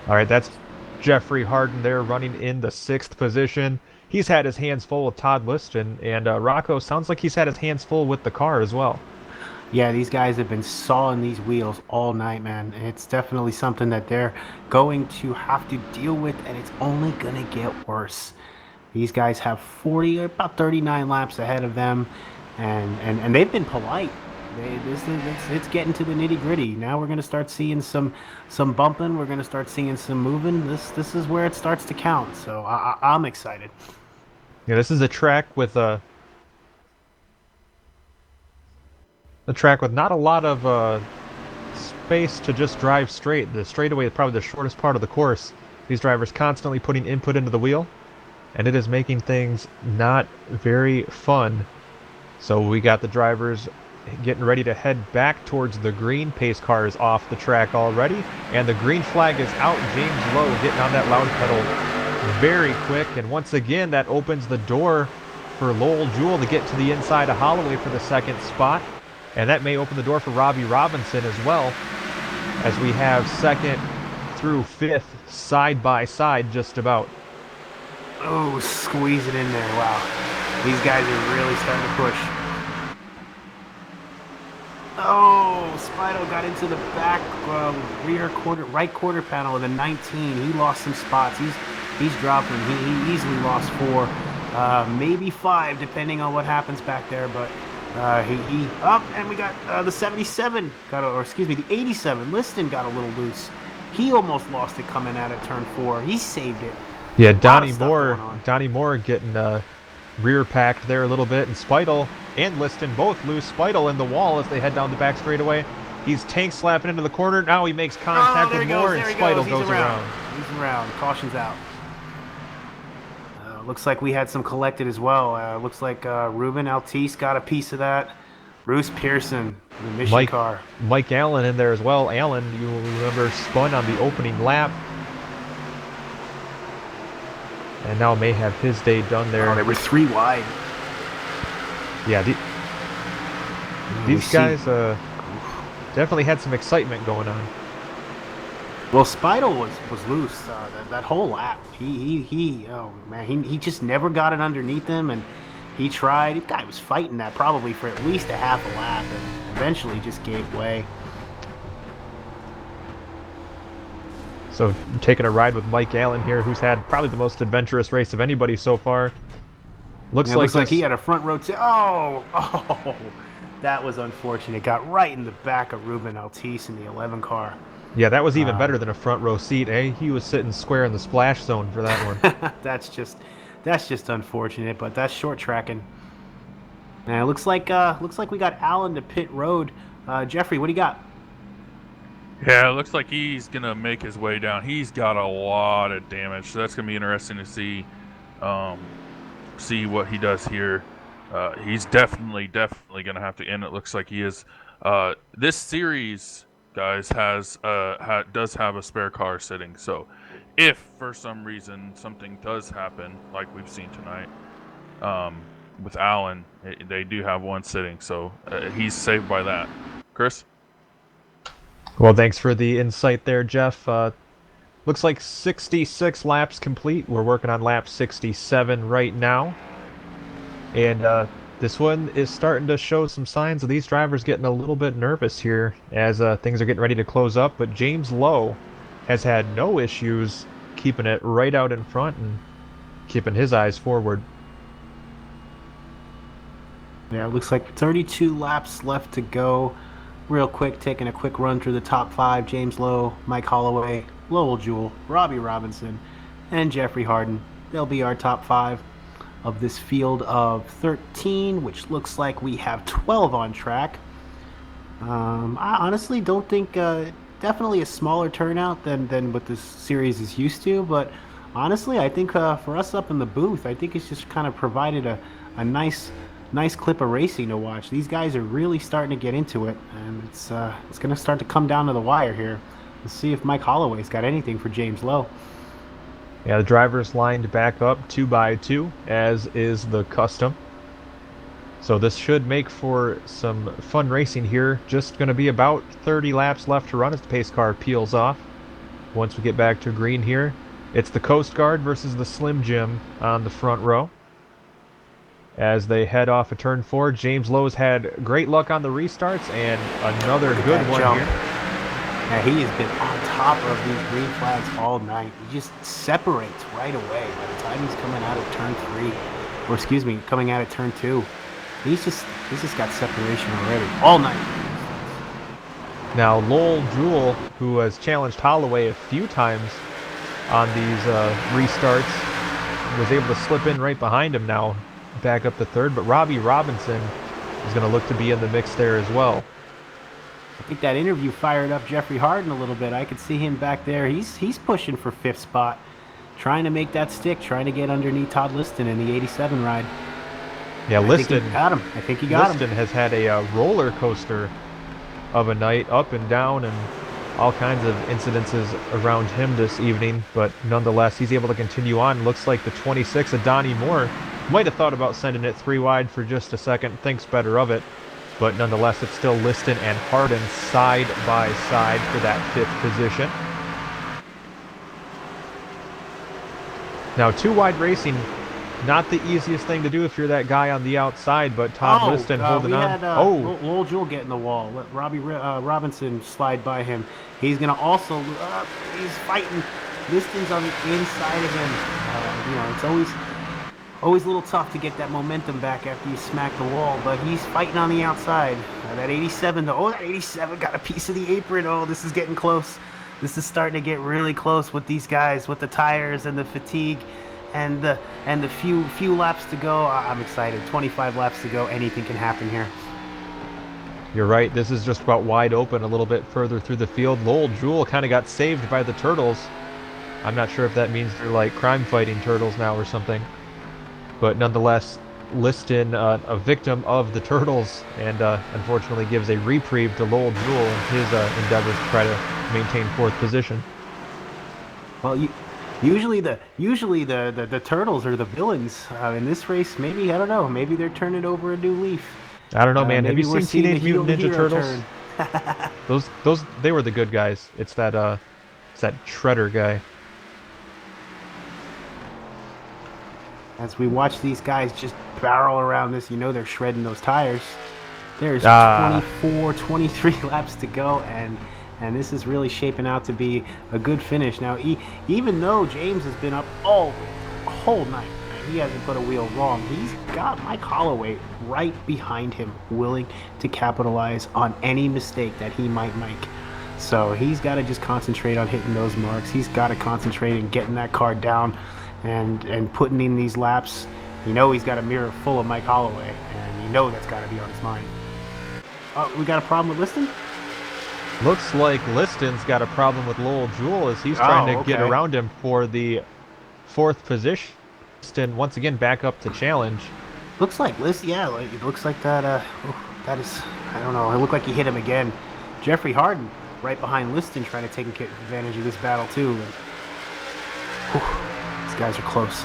All right, that's Jeffrey Harden there running in the 6th position. He's had his hands full with Todd Liston, and Rocco sounds like he's had his hands full with the car as well. Yeah, these guys have been sawing these wheels all night, man. It's definitely something that they're going to have to deal with, and it's only going to get worse. These guys have 40, about 39 laps ahead of them, and they've been polite. It's getting to the nitty-gritty. Now we're going to start seeing some bumping. We're going to start seeing some moving. This is where it starts to count, so I'm excited. Yeah, this is a track with not a lot of space to just drive straight. The straightaway is probably the shortest part of the course. These drivers constantly putting input into the wheel, and it is making things not very fun. So we got the drivers getting ready to head back towards the green. Pace car is off the track already, and the green flag is out. James Lowe getting on that loud pedal very quick, and once again that opens the door for Lowell Jewell to get to the inside of Holloway for the 2nd spot, and that may open the door for Robbie Robinson as well, as we have 2nd through 5th side by side just about. Oh, squeeze it in there. Wow, these guys are really starting to push. Oh, Spido got into the back right quarter panel with a 19. He lost some spots. He's dropping. He easily lost 4, maybe 5, depending on what happens back there. But he up, and we got the 77 the 87. Liston got a little loose. He almost lost it coming out of turn 4. He saved it. Yeah, Donnie Moore getting rear packed there a little bit, and Speidel and Liston both lose. Speidel in the wall as they head down the back straightaway. He's tank slapping into the corner. Now he makes contact with Moore, and Speidel goes around. He's around. Caution's out. Looks like we had some collected as well. Looks like Ruben Altice got a piece of that. Bruce Pearson, the mission car. Mike Allen in there as well. Allen, you remember, spun on the opening lap, and now may have his day done there. Oh, they were 3 wide. Yeah, these guys definitely had some excitement going on. Well, Speidel was loose that whole lap. Oh man, he just never got it underneath him, and he tried. The guy was fighting that probably for at least a half a lap, and eventually just gave way. So taking a ride with Mike Allen here, who's had probably the most adventurous race of anybody so far. Looks like he had a front row. Oh, that was unfortunate. Got right in the back of Ruben Altice in the 11 car. Yeah, that was even better than a front row seat, eh? He was sitting square in the splash zone for that one. That's just unfortunate, but that's short tracking. And it looks like we got Allen to pit road. Jeffrey, what do you got? Yeah, it looks like he's gonna make his way down. He's got a lot of damage, so that's gonna be interesting to see what he does here. He's definitely gonna have to end. It looks like he is. This series, guys, does have a spare car sitting. So if for some reason something does happen, like we've seen tonight with Allen, they do have one sitting. So he's saved by that. Chris? Well, thanks for the insight there, Jeff. Looks like 66 laps complete. We're working on lap 67 right now. And this one is starting to show some signs of these drivers getting a little bit nervous here as things are getting ready to close up. But James Lowe has had no issues keeping it right out in front and keeping his eyes forward. Yeah, it looks like 32 laps left to go. real quick, taking a quick run through the top 5. James Lowe, Mike Holloway, Lowell Jewell, Robbie Robinson, and Jeffrey Harden. They'll be our top 5 of this field of 13, which looks like we have 12 on track. I honestly don't think, definitely a smaller turnout than what this series is used to, but honestly, I think for us up in the booth, I think it's just kind of provided a nice clip of racing to watch. These guys are really starting to get into it, and it's going to start to come down to the wire here. Let's see if Mike Holloway's got anything for James Lowe. Yeah, the drivers lined back up 2 by 2, as is the custom. So this should make for some fun racing here. Just going to be about 30 laps left to run as the pace car peels off. Once we get back to green here, it's the Coast Guard versus the Slim Jim on the front row. As they head off of turn 4, James Lowe's had great luck on the restarts, and another good one jump here. Yeah, he has been on top of these green flags all night. He just separates right away by the time he's coming out of turn 3, or excuse me, coming out of turn 2. He's just got separation already all night. Now Lowell Jewell, who has challenged Holloway a few times on these restarts, was able to slip in right behind him now, back up to 3rd, but Robbie Robinson is going to look to be in the mix there as well. I think that interview fired up Jeffrey Harden a little bit. I could see him back there. He's pushing for 5th spot, trying to make that stick, trying to get underneath Todd Liston in the 87 ride. Yeah, Liston got him. I think he got him. Liston has had a roller coaster of a night, up and down, and all kinds of incidences around him this evening, but nonetheless, he's able to continue on. Looks like the 26 of Donnie Moore might have thought about sending it 3 wide for just a second, thinks better of it, but nonetheless, it's still Liston and Harden side by side for that 5th position. Now, 2 wide racing, not the easiest thing to do if you're that guy on the outside, but Todd Liston holding on. Lowell Jewell get in the wall. Let Robbie Robinson slide by him. He's going to also, he's fighting. Liston's on the inside of him. You know, it's always a little tough to get that momentum back after you smack the wall, but he's fighting on the outside. That 87, that 87 got a piece of the apron. Oh, this is getting close. This is starting to get really close with these guys, with the tires and the fatigue. And the few laps to go. I'm excited. 25 laps to go. Anything can happen here. You're right. This is just about wide open a little bit further through the field. Lowell Jewell kind of got saved by the turtles. I'm not sure if that means they're like crime-fighting turtles now or something. But nonetheless, Liston, a victim of the turtles, and unfortunately gives a reprieve to Lowell Jewell in his endeavors to try to maintain 4th position. Well, Usually the turtles are the villains in this race. Maybe, I don't know, maybe they're turning over a new leaf. I don't know, man. Have you seen Teenage Mutant Ninja Turtles? those they were the good guys. It's that Shredder guy. As we watch these guys just barrel around this, you know they're shredding those tires. There's 24, 23 laps to go, and this is really shaping out to be a good finish. Now, even though James has been up all whole night, he hasn't put a wheel wrong. He's got Mike Holloway right behind him, willing to capitalize on any mistake that he might make. So he's got to just concentrate on hitting those marks. He's got to concentrate on getting that car down and putting in these laps. You know he's got a mirror full of Mike Holloway, and you know that's got to be on his mind. We got a problem with Liston? Looks like Liston's got a problem with Lowell Jewell as he's trying to get around him for the 4th position. Liston once again back up to challenge. Looks like Liston, yeah, it looks like that, that is, I don't know, it looked like he hit him again. Jeffrey Harden right behind Liston trying to take advantage of this battle too. These guys are close.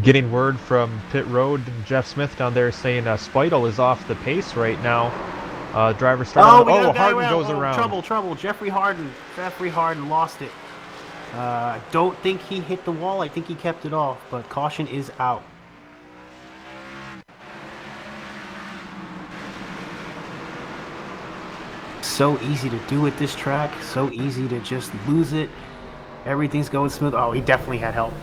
Getting word from Pit Road, Jeff Smith down there saying Speidel is off the pace right now. Driver starting. Harden goes around. Trouble. Jeffrey Harden lost it. I don't think he hit the wall. I think he kept it off, but caution is out. So easy to do at this track. So easy to just lose it. Everything's going smooth. Oh, he definitely had help.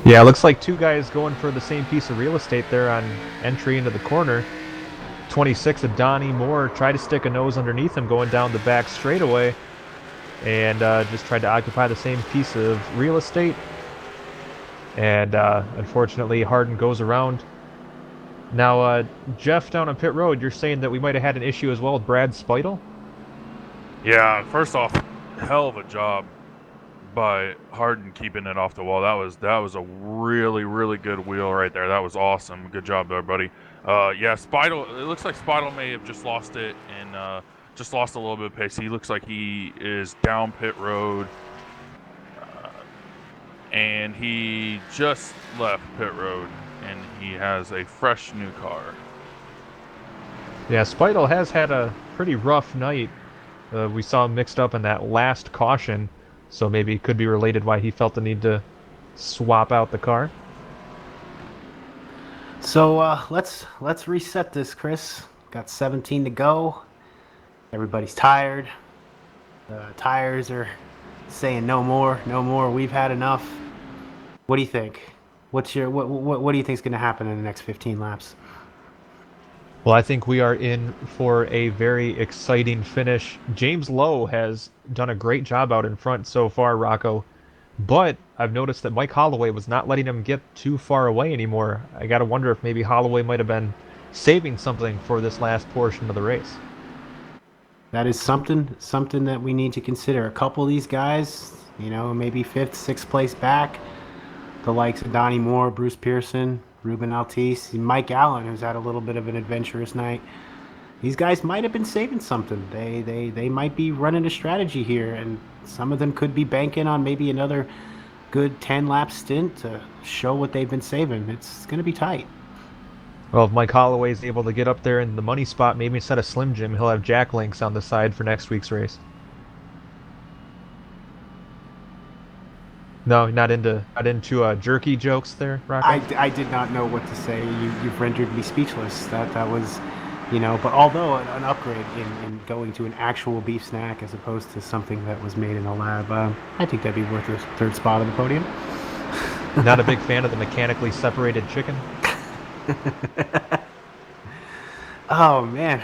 Yeah, it looks like two guys going for the same piece of real estate there on entry into the corner. 26 of Donnie Moore tried to stick a nose underneath him going down the back straightaway and just tried to occupy the same piece of real estate. And unfortunately, Harden goes around. Now, Jeff, down on pit road, you're saying that we might have had an issue as well with Brad Speidel? Yeah, first off, hell of a job by Harden keeping it off the wall. That was a really, really good wheel right there. That was awesome. Good job there, buddy. Yeah, Speidel. It looks like Speidel may have just lost it and just lost a little bit of pace. He looks like he is down pit road, and he just left pit road, and he has a fresh new car. Yeah, Speidel has had a pretty rough night. We saw him mixed up in that last caution, so maybe it could be related why he felt the need to swap out the car. So let's reset this, Chris. Got 17 to go. Everybody's tired. The tires are saying no more, no more. We've had enough. What do you think? What do you think is going to happen in the next 15 laps? Well, I think we are in for a very exciting finish. James Lowe has done a great job out in front so far, Rocco. But I've noticed that Mike Holloway was not letting him get too far away anymore. I got to wonder if maybe Holloway might have been saving something for this last portion of the race. That is something that we need to consider. A couple of these guys, you know, maybe 5th, 6th place back. The likes of Donnie Moore, Bruce Pearson, Ruben Altice, Mike Allen, who's had a little bit of an adventurous night. These guys might have been saving something. They might be running a strategy here, and some of them could be banking on maybe another good 10-lap stint to show what they've been saving. It's going to be tight. Well, if Mike Holloway is able to get up there in the money spot, maybe instead of Slim Jim, he'll have Jack Links on the side for next week's race. No, not into jerky jokes there, Rocco? I did not know what to say. You've rendered me speechless. That was, you know, but although an upgrade in going to an actual beef snack as opposed to something that was made in a lab, I think that'd be worth a 3rd spot on the podium. Not a big fan of the mechanically separated chicken? Oh man,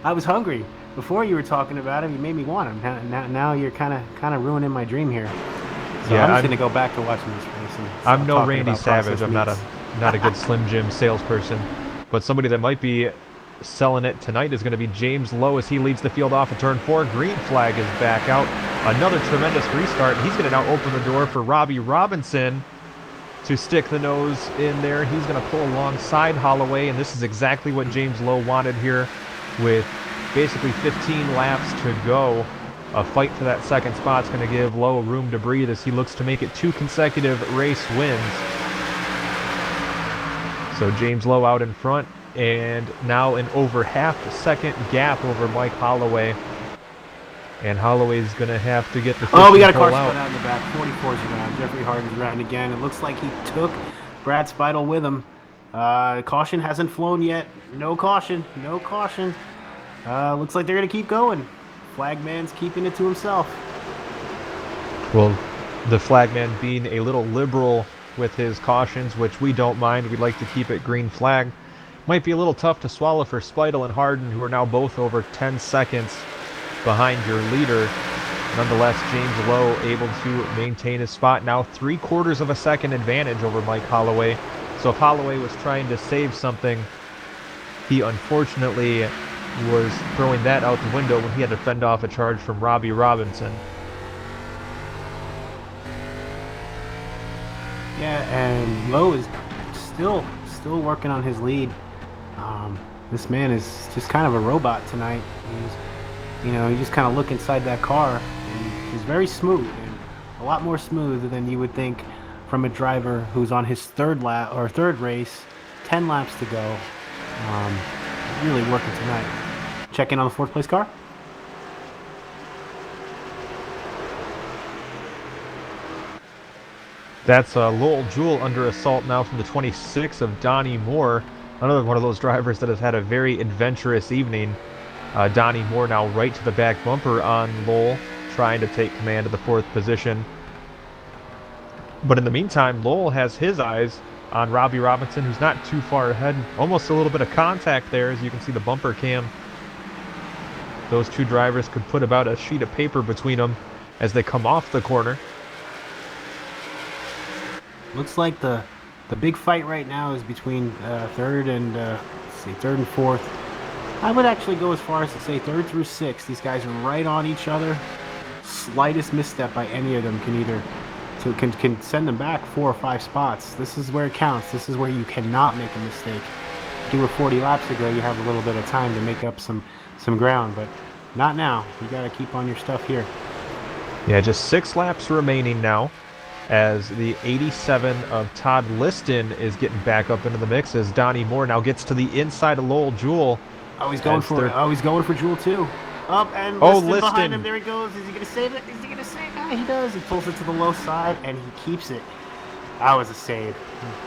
I was hungry before you were talking about him. You made me want him. Now you're kind of ruining my dream here. So yeah, I'm just gonna go back to watching this race. I'm no Randy Savage. I'm not a good Slim Jim salesperson, but somebody that might be selling it tonight is going to be James Lowe as he leads the field off of turn 4. Green flag is back out. Another tremendous restart. He's going to now open the door for Robbie Robinson to stick the nose in there. He's going to pull alongside Holloway, and this is exactly what James Lowe wanted here with basically 15 laps to go. A fight for that 2nd spot is going to give Lowe room to breathe as he looks to make it 2 consecutive race wins. So James Lowe out in front, and now an over half a second gap over Mike Holloway. And Holloway's going to have to get the we got a car spun out in the back. 44's around. Jeffrey Harden's around again. It looks like he took Brad Speidel with him. Caution hasn't flown yet. No caution. No caution. Looks like they're going to keep going. Flagman's keeping it to himself. Well, the flagman being a little liberal with his cautions, which we don't mind. We'd like to keep it green flag. Might be a little tough to swallow for Speidel and Harden, who are now both over 10 seconds behind your leader. Nonetheless, James Lowe able to maintain his spot. Now 3/4 of a second advantage over Mike Holloway. So if Holloway was trying to save something, he unfortunately was throwing that out the window when he had to fend off a charge from Robbie Robinson. Yeah, and Lowe is still working on his lead. This man is just kind of a robot tonight. You just kind of look inside that car, and he's very smooth, and a lot more smooth than you would think from a driver who's on his 3rd race, 10 laps to go. Really working tonight. Check in on the 4th place car. That's Lowell Jewell under assault now from the 26 of Donnie Moore. Another one of those drivers that has had a very adventurous evening. Donnie Moore now right to the back bumper on Lowell, trying to take command of the 4th position. But in the meantime, Lowell has his eyes on Robbie Robinson, who's not too far ahead. Almost a little bit of contact there, as you can see the bumper cam. Those two drivers could put about a sheet of paper between them as they come off the corner. Looks like the big fight right now is between third and third and fourth. I would actually go as far as to say third through sixth. These guys are right on each other. Slightest misstep by any of them can send them back 4 or 5 spots. This is where it counts. This is where you cannot make a mistake. If you were 40 laps ago, you have a little bit of time to make up some ground, but not now. You got to keep on your stuff here. Yeah, just 6 laps remaining now, as the 87 of Todd Liston is getting back up into the mix as Donnie Moore now gets to the inside of Lowell Jewell. Oh, he's going for it. Oh, he's going for Jewell too. Up and Liston behind him. There he goes. Is he going to save it? Is he going to save it? Yeah, he does. He pulls it to the low side and he keeps it. That was a save.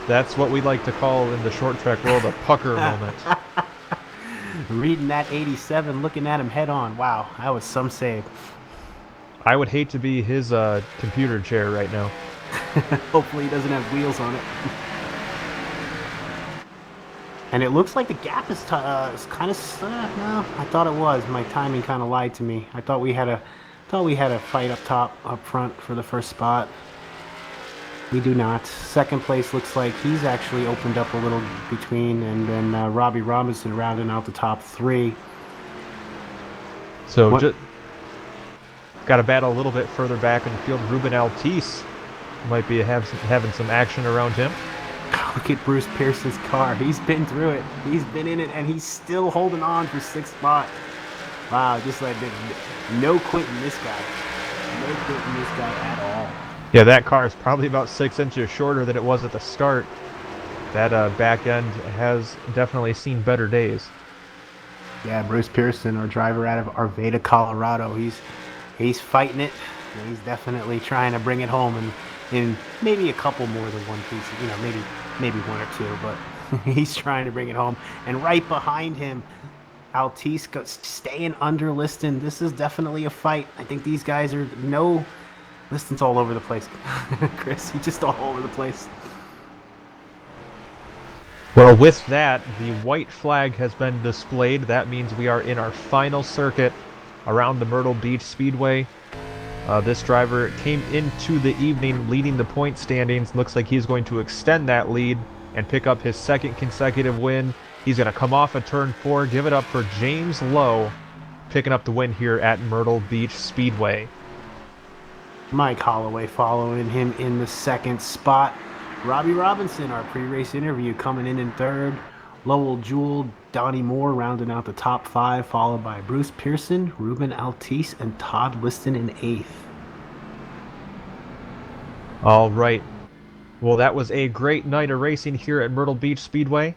That's what we like to call in the short track world a pucker moment. Reading that 87, looking at him head on. Wow, that was some save. I would hate to be his computer chair right now. Hopefully he doesn't have wheels on it. And it looks like the gap is kind of no. I thought it was. My timing kind of lied to me. I thought we had a fight up front for the first spot. We do not. Second place looks like he's actually opened up a little between, and then Robbie Robinson rounding out the top 3. So just got to battle a little bit further back in the field. Ruben Altice might be having some action around him. Look at Bruce Pearson's car. He's been through it. He's been in it, and he's still holding on for 6th spot. Wow, just like no quitting this guy. No quitting this guy at all. Yeah, that car is probably about 6 inches shorter than it was at the start. That back end has definitely seen better days. Yeah, Bruce Pearson, our driver out of Arvada, Colorado, he's fighting it. He's definitely trying to bring it home in maybe a couple more than one piece, maybe 1 or 2, but he's trying to bring it home. And right behind him, Altice staying under Liston. This is definitely a fight. I think these guys are Liston's all over the place. Chris, he's just all over the place. Well, with that, the white flag has been displayed. That means we are in our final circuit around the Myrtle Beach Speedway. This driver came into the evening leading the point standings. Looks like he's going to extend that lead and pick up his 2nd consecutive win. He's going to come off of turn 4, give it up for James Lowe, picking up the win here at Myrtle Beach Speedway. Mike Holloway following him in the 2nd spot. Robbie Robinson, our pre-race interview, coming in 3rd. Lowell Jewell, Donnie Moore rounding out the top 5, followed by Bruce Pearson, Ruben Altice, and Todd Liston in 8th. All right. Well, that was a great night of racing here at Myrtle Beach Speedway.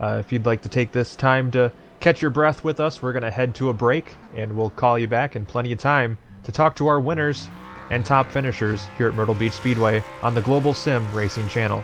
If you'd like to take this time to catch your breath with us, we're going to head to a break, and we'll call you back in plenty of time to talk to our winners and top finishers here at Myrtle Beach Speedway on the Global Sim Racing Channel.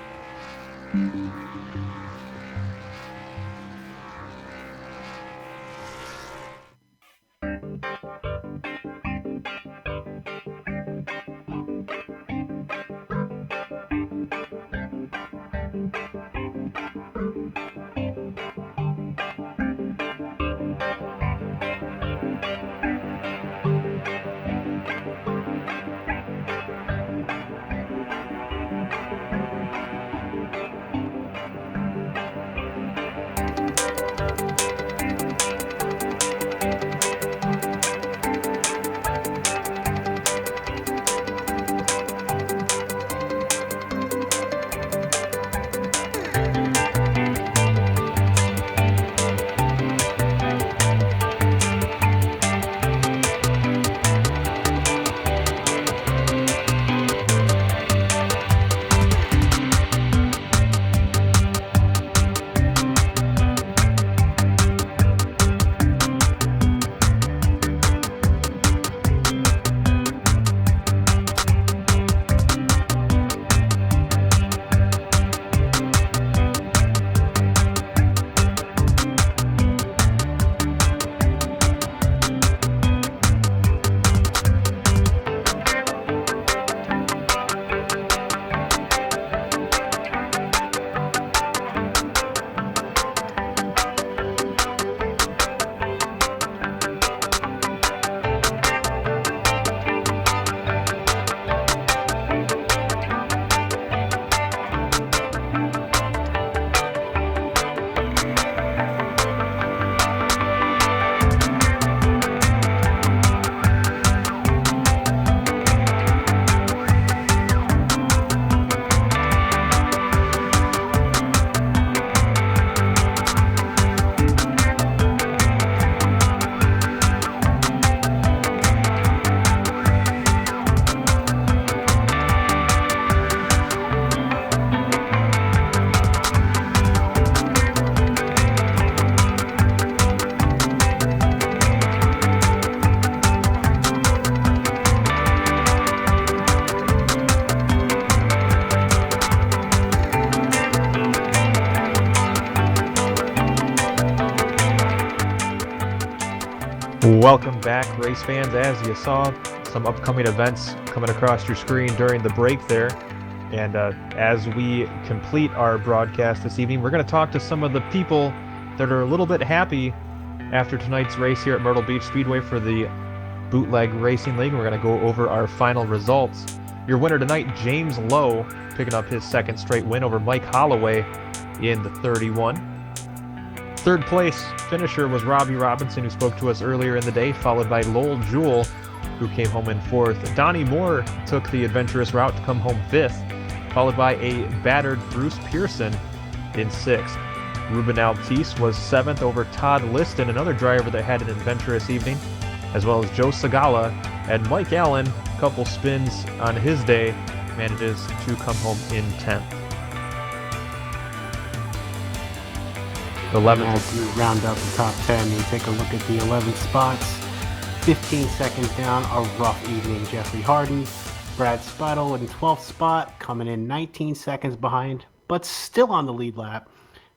Welcome back, race fans. As you saw, some upcoming events coming across your screen during the break there. And as we complete our broadcast this evening, we're going to talk to some of the people that are a little bit happy after tonight's race here at Myrtle Beach Speedway for the Bootleg Racing League. We're going to go over our final results. Your winner tonight, James Lowe, picking up his second straight win over Mike Holloway in the 31. Third place finisher was Robbie Robinson, who spoke to us earlier in the day, followed by Lowell Jewell, who came home in fourth. Donnie Moore took the adventurous route to come home fifth, followed by a battered Bruce Pearson in sixth. Ruben Altice was seventh over Todd Liston, another driver that had an adventurous evening, as well as Joe Segala, and Mike Allen, a couple spins on his day, manages to come home in 10th. 11th. As you round out the top 10, you take a look at the 11 spots. 15 seconds down, a rough evening. Jeffrey Harden, Brad Spittle in 12th spot, coming in 19 seconds behind, but still on the lead lap.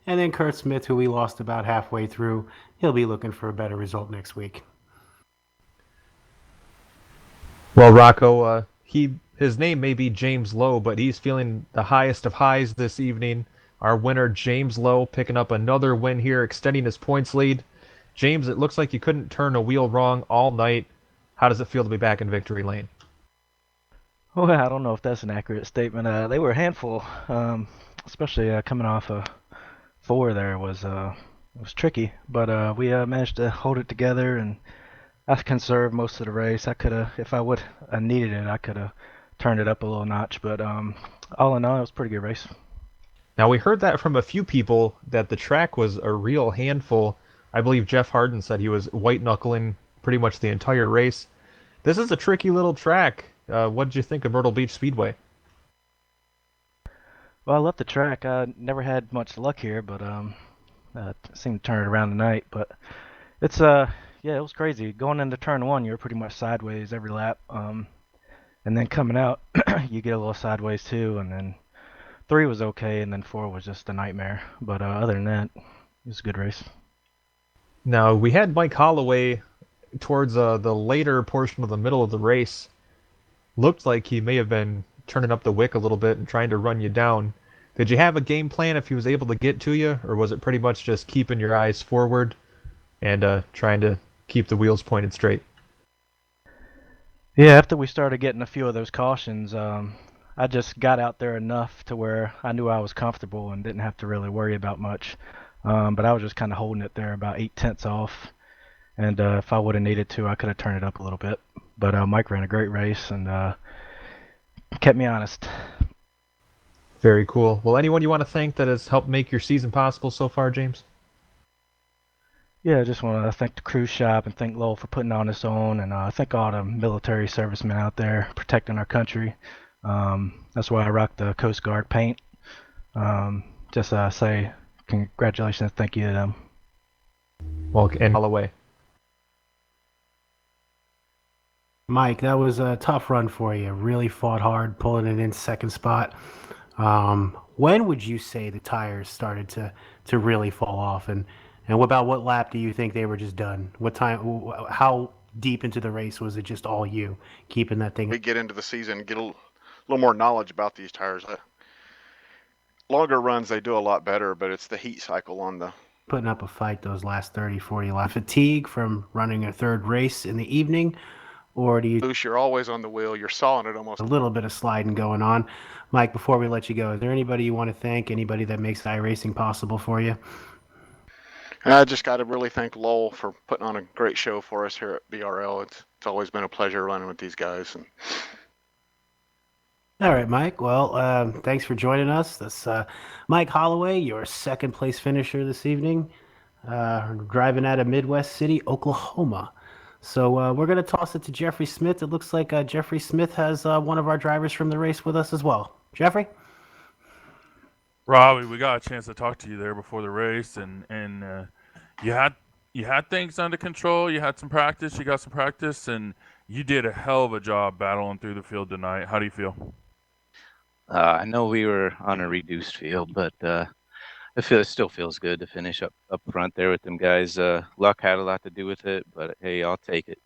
And then Kurt Smith, who we lost about halfway through, he'll be looking for a better result next week. Well, Rocco, his name may be James Lowe, but he's feeling the highest of highs this evening. Our winner, James Lowe, picking up another win here, extending his points lead. James, it looks like you couldn't turn a wheel wrong all night. How does it feel to be back in victory lane? Well, I don't know if that's an accurate statement. They were a handful, especially coming off a 4 there was tricky. But we managed to hold it together, and I conserved most of the race. I could have, if I would have needed it, I could have turned it up a little notch. But all in all, it was a pretty good race. Now, we heard that from a few people that the track was a real handful. I believe Jeff Harden said he was white-knuckling pretty much the entire race. This is a tricky little track. What did you think of Myrtle Beach Speedway? Well, I love the track. I never had much luck here, but seemed to turn it around tonight. But it's yeah, it was crazy. Going into turn 1, you're pretty much sideways every lap, and then coming out, you get a little sideways too, and then 3 was okay, and then 4 was just a nightmare. But other than that, it was a good race. Now, we had Mike Holloway towards the later portion of the middle of the race. Looked like he may have been turning up the wick a little bit and trying to run you down. Did you have a game plan if he was able to get to you, or was it pretty much just keeping your eyes forward and trying to keep the wheels pointed straight? Yeah, after we started getting a few of those cautions, I just got out there enough to where I knew I was comfortable and didn't have to really worry about much. But I was just kind of holding it there about 8/10 off. And if I would have needed to, I could have turned it up a little bit. But Mike ran a great race and kept me honest. Very cool. Well, anyone you want to thank that has helped make your season possible so far, James? Yeah, I just want to thank the cruise shop and thank Lowell for putting on his own, and thank all the military servicemen out there protecting our country. That's why I rock the Coast Guard paint. Just say congratulations, thank you to them. Well, and Holloway. Mike, that was a tough run for you. Really fought hard, pulling it in second spot. When would you say the tires started to really fall off? And about what lap do you think they were just done? What time? How deep into the race was it just all you keeping that thing? We get into the season, get a little more knowledge about these tires. Longer runs, they do a lot better, but it's the heat cycle on the... Putting up a fight those last 30, 40 laps. Fatigue from running a third race in the evening, or do you... You're always on the wheel. You're sawing it almost. A little bit of sliding going on. Mike, before we let you go, is there anybody you want to thank? Anybody that makes iRacing possible for you? And I just got to really thank Lowell for putting on a great show for us here at BRL. It's always been a pleasure running with these guys. And all right, Mike. Well, thanks for joining us. That's Mike Holloway, your second place finisher this evening, driving out of Midwest City, Oklahoma. So we're going to toss it to Jeffrey Smith. It looks like Jeffrey Smith has one of our drivers from the race with us as well. Jeffrey? Robbie, we got a chance to talk to you there before the race, and you had things under control. You had some practice. You got some practice, and you did a hell of a job battling through the field tonight. How do you feel? I know we were on a reduced field, but It still feels good to finish up front there with them guys. Luck had a lot to do with it, but hey, I'll take it.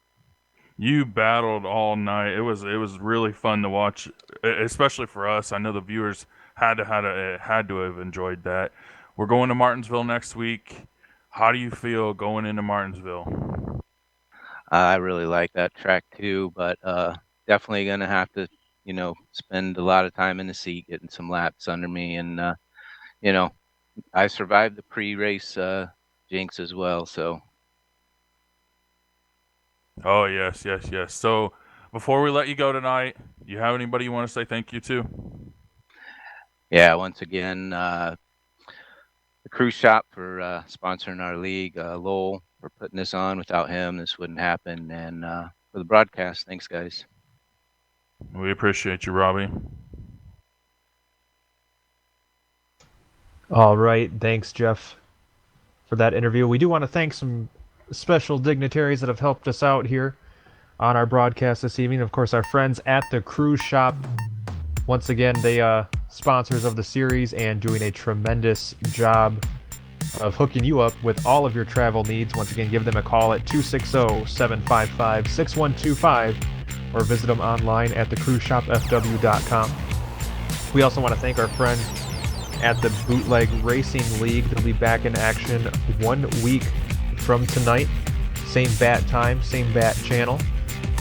You battled all night. It was really fun to watch, especially for us. I know the viewers had to have enjoyed that. We're going to Martinsville next week. How do you feel going into Martinsville? I really like that track too, but definitely gonna have to, spend a lot of time in the seat, getting some laps under me, and I survived the pre-race jinx as well, so. Oh yes, yes, yes. So before we let you go tonight, you have anybody you want to say thank you to? Yeah, once again, the Cruise Shop for sponsoring our league, Lowell for putting this on. Without him, this wouldn't happen. And for the broadcast, thanks, guys. We appreciate you, Robbie. All right, thanks, Jeff, for that interview. We do want to thank some special dignitaries that have helped us out here on our broadcast this evening. Of course, our friends at the Cruise Shop. Once again, they sponsors of the series and doing a tremendous job of hooking you up with all of your travel needs. Once again, give them a call at 260-755-6125 or visit them online at thecruiseshopfw.com. We also want to thank our friends at the Bootleg Racing League. They'll be back in action 1 week from tonight. Same bat time, same bat channel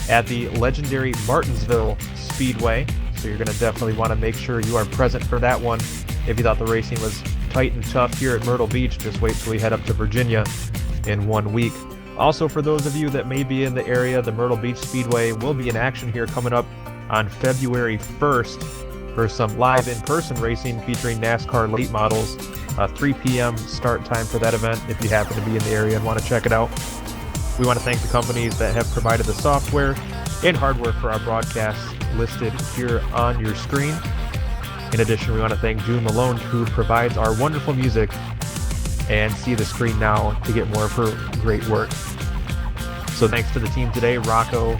at the legendary Martinsville Speedway. So you're going to definitely want to make sure you are present for that one. If you thought the racing was tight and tough here at Myrtle Beach, just wait till we head up to Virginia in 1 week. Also, for those of you that may be in the area, the Myrtle Beach Speedway will be in action here coming up on February 1st for some live in-person racing featuring NASCAR late models. 3 p.m. start time for that event if you happen to be in the area and want to check it out. We want to thank the companies that have provided the software and hardware for our broadcasts listed here on your screen. In addition, we want to thank June Malone, who provides our wonderful music, and see the screen now to get more of her great work. So thanks to the team today, Rocco,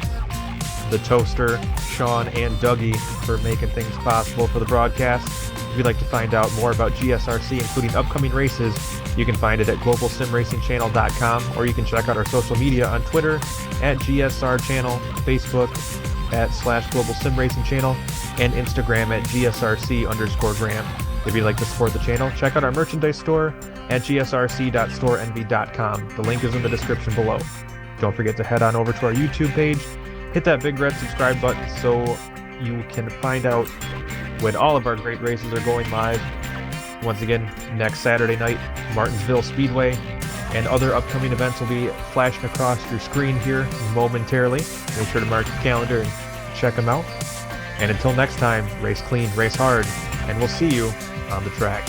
the Toaster, Sean, and Dougie for making things possible for the broadcast. If you'd like to find out more about GSRC, including upcoming races, you can find it at globalsimracingchannel.com, or you can check out our social media on Twitter at GSR Channel, Facebook at /Global Sim Racing Channel, and Instagram at GSRC_gram. If you'd like to support the channel, check out our merchandise store at gsrc.storenvy.com. The link is in the description below. Don't forget to head on over to our YouTube page, hit that big red subscribe button so you can find out when all of our great races are going live. Once again, next Saturday night, Martinsville Speedway, and other upcoming events will be flashing across your screen here momentarily. Make sure to mark your calendar and check them out. And until next time, race clean, race hard, and we'll see you on the track.